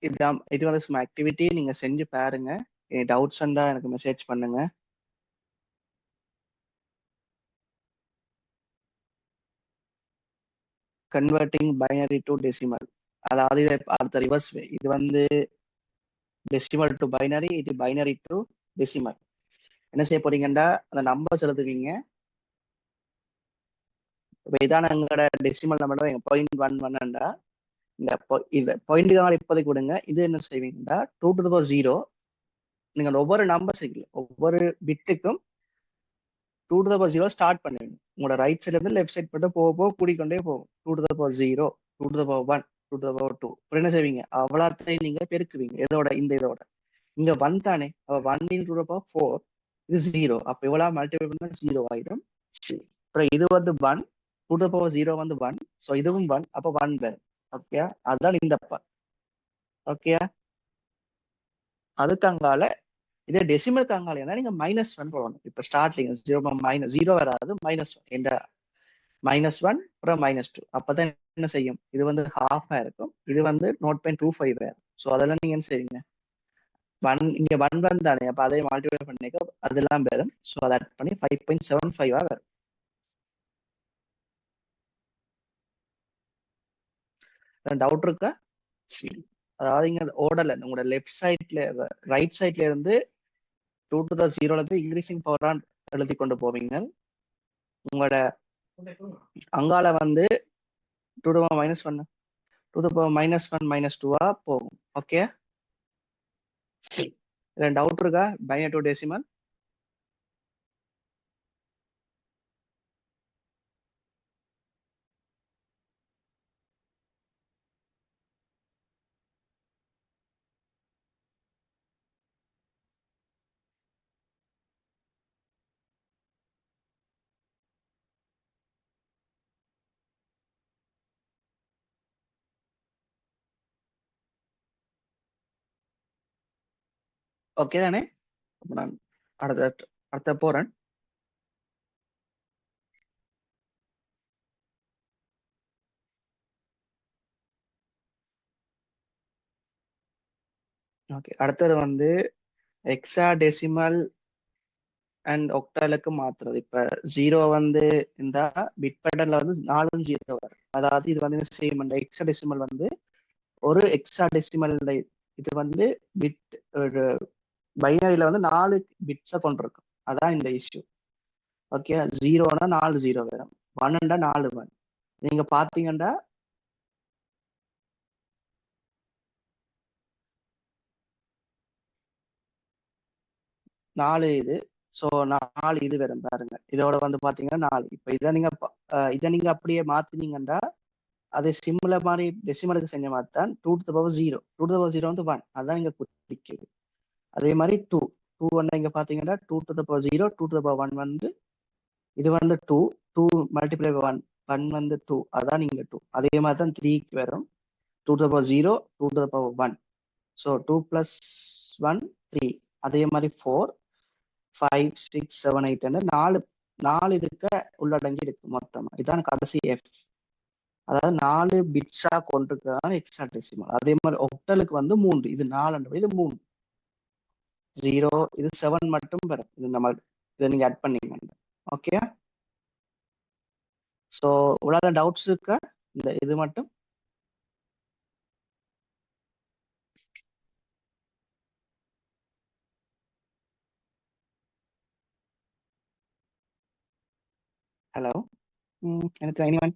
இதுதான். இது வந்து சும்மா ஆக்டிவிட்டி, நீங்க செஞ்சு பாருங்க. டவுட்ஸ் இருந்தா எனக்கு மெசேஜ் பண்ணுங்க. கன்வெர்ட்டிங் பைனரி டு டெசிமல், அதாவது இதை அடுத்த ரிவர்ஸ் வே. இது வந்து டெசிமல் டு பைனரி, இது பைனரி டு டெசிமல். என்ன செய்ய போறீங்கன்னா அந்த நம்பர்ஸ் எழுதுவீங்க. இப்போ இதான எங்களோட டெசிமல் நம்பர் 0.11. இந்த பாயிண்ட் இப்போதைக்கு விடுங்க. இது என்ன செய்வீங்கன்னா 2 to the power 0. நீங்க அந்த ஒவ்வொரு நம்பர்ஸ் ஒவ்வொரு பிட்டுக்கும் 2 to the power 0 ஸ்டார்ட் பண்ணுவீங்க. உங்களோட ரைட் சைட்ல இருந்து லெஃப்ட் சைட் மட்டும் போக போக கூடிக்கொண்டே போகும். 2 to the power 0, 2 to the power 1, 2 to the power 2. என்ன செய்வீங்க? அவ்வளோத்தையும் நீங்க பெருக்குவீங்க. இதோட இங்க 1 தானே, 1 into 2 to the power 4, இது 0. அப்ப இவ்வளவு மல்டிபிள் பண்ணா 0 ஆயிடும். அப்புறம் இது வந்து 1, 2 to the power 0 வந்து 1. ஸோ இதுவும் 1, அப்ப 1 வேறு. ஓகே, அதுதான் இந்த பார்ட். ஓகே, அதுக்கு அங்கால இதே டெசிமலுக்கு அங்கால ஏன்னா நீங்க -1 போடணும். இப்ப ஸ்டார்டிங் 0 வராது, -1 என்ற -1 அப்புறம் -2. அப்பதான் என்ன செய்யும், இது வந்து ஹாஃபா இருக்கும், இது வந்து 0.25 வேறு. ஸோ அதெல்லாம் நீங்க என்ன செய்வீங்க, இங்க 1 தானே, அப்ப அதை மல்டிப்ளை பண்ணிக்க அதெல்லாம் வரும். ஸோ அதை ஆட் பண்ணி 5.75 வரும். டவுட் இருக்கா? அதாவது இங்க ஓடல, உங்களோட லெஃப்ட் சைட்ல ரைட் சைட்ல இருந்து 2 to the 0 இருந்து இன்க்ரீசிங் பவரா எழுதி கொண்டு போவீங்க. உங்களோட அங்கால வந்து 2 to the power -1, 2 to the power -1 -2 போகும். ஓகே, டவுட் இருக்கா? Binary to decimal. ஓகே தானே? நான் அடுத்த போறேன். ஓகே, அடுத்தது வந்து எக்ஸா டெசிமல் அண்ட் ஒக்டலுக்கு மாத்துறது. இப்ப 0 வந்து இந்த பிட் பேட்டர்ன்ல வந்து 4 0 வரும். அதாவது இது வந்து சேம் எக்ஸா டெசிமல் வந்து ஒரு எக்ஸா டெசிமல், இது வந்து பிட் பைனரியில வந்து 4 பிட்ஸை கொண்டிருக்கும். அதான் இந்த இஷ்யூ. ஓகே, 0னா 4 0 வரும், 1ண்டா 4 1. நீங்க பாத்தீங்கன்னா 4 இது. ஸோ 4 இது வரும் பாருங்க. இதோட வந்து பாத்தீங்கன்னா 4. இப்ப இதை நீங்க அப்படியே மாத்தினீங்கன்னா அது சிம்லர் மாதிரி டெசிமலுக்கு செஞ்ச மாதிரி தான். 2 to the power 0, 2 to the power 0 வந்து 1. அதான் இங்க குறிக்கிறது. அதே மாதிரி 2 வந்து இங்க பாத்தீங்கன்னா 2 to the power 0, 2 to the power 1 வந்து இது வந்து 2, 2 மல்டிப்ளை 1, 1 வந்து 2, அதான் நீங்க 2. அதே மாதிரி தான் 3க்கு வரும், 2 to the power 0, 2 to the power 1. So 2 + 1 3. அதே மாதிரி 4, 5 6 7 8 4 இதுக்கு உள்ளடங்கி இருக்கு மொத்தமா. இதான் கடைசி எஃப். அதாவது 4 பிட்ஸா கொண்டிருக்கிறதான எக்ஸா டெசிமல். அதே மாதிரி ஒக்டலுக்கு வந்து 3, இது 4, இது 3, 0, இது 7 மட்டும் வரும். இது நம்ம இதை நீங்க ஆட் பண்ணீங்க. ஓகே, ஸோ இவ்வளோ டவுட்ஸ் இருக்கா இந்த இது மட்டும்? ஹலோ, எனக்கு anyone?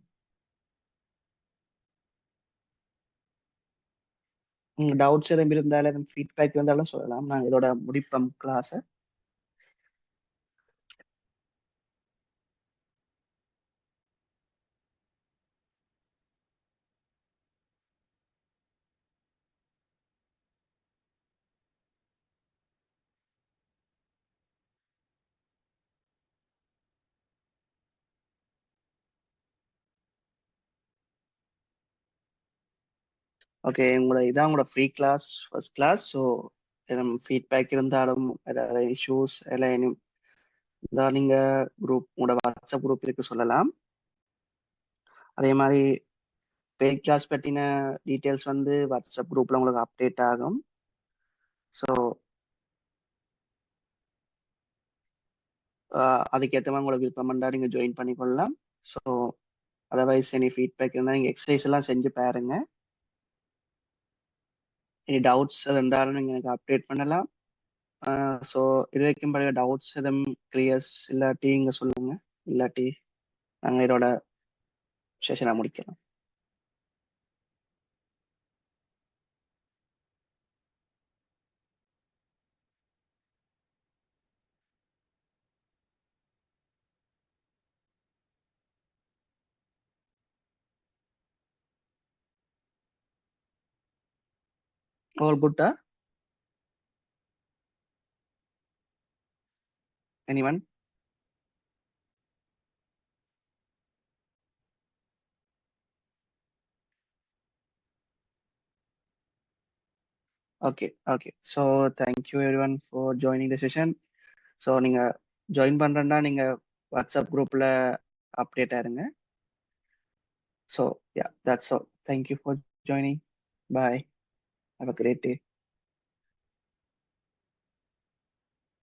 டவுட்ஸ் எதுவும் இருந்தாலும் எதுவும் ஃபீட்பேக் இருந்தாலும் சொல்லலாம். நான் இதோட முடிப்போம் கிளாஸை. ஓகே, இதான் உங்களோட free class, first class. So feedback இருந்தாலும் ஏதாவது இஷ்யூஸ் எல்லாம் இதான் நீங்க உங்களோட வாட்ஸ்அப் குரூப் இருக்கு சொல்லலாம். அதே மாதிரி பெய்ட் கிளாஸ் பற்றின டீட்டெயில்ஸ் வந்து வாட்ஸ்அப் குரூப்ல உங்களுக்கு அப்டேட் ஆகும். ஸோ அதுக்கேற்ற மாதிரி உங்களுக்கு விருப்பம்ண்டா நீங்கள் ஜாயின் பண்ணிக்கொள்ளலாம். ஸோ அதர்வைஸ் எனி ஃபீட்பேக் இருந்தால் நீங்கள் எக்ஸசைஸ் எல்லாம் செஞ்சு பாருங்க. எனி டவுட்ஸ் இருந்தாலும் நீங்கள் எனக்கு அப்டேட் பண்ணலாம். ஸோ இது வரைக்கும் பழைய டவுட்ஸ் எதுவும் கிளியர்ஸ் இல்லாட்டி இங்கே சொல்லுங்க, இல்லாட்டி நாங்கள் இதோட செஷனை முடிக்கலாம். All good? Anyone? Okay, okay. So thank you everyone for joining the session. So நீங்க ஜாயின் பண்றேன்னா நீங்க வாட்ஸ்அப் குரூப்ல அப்டேட் ஆயிருங்க. So yeah, that's all. Thank you for joining. Bye. Have a great day.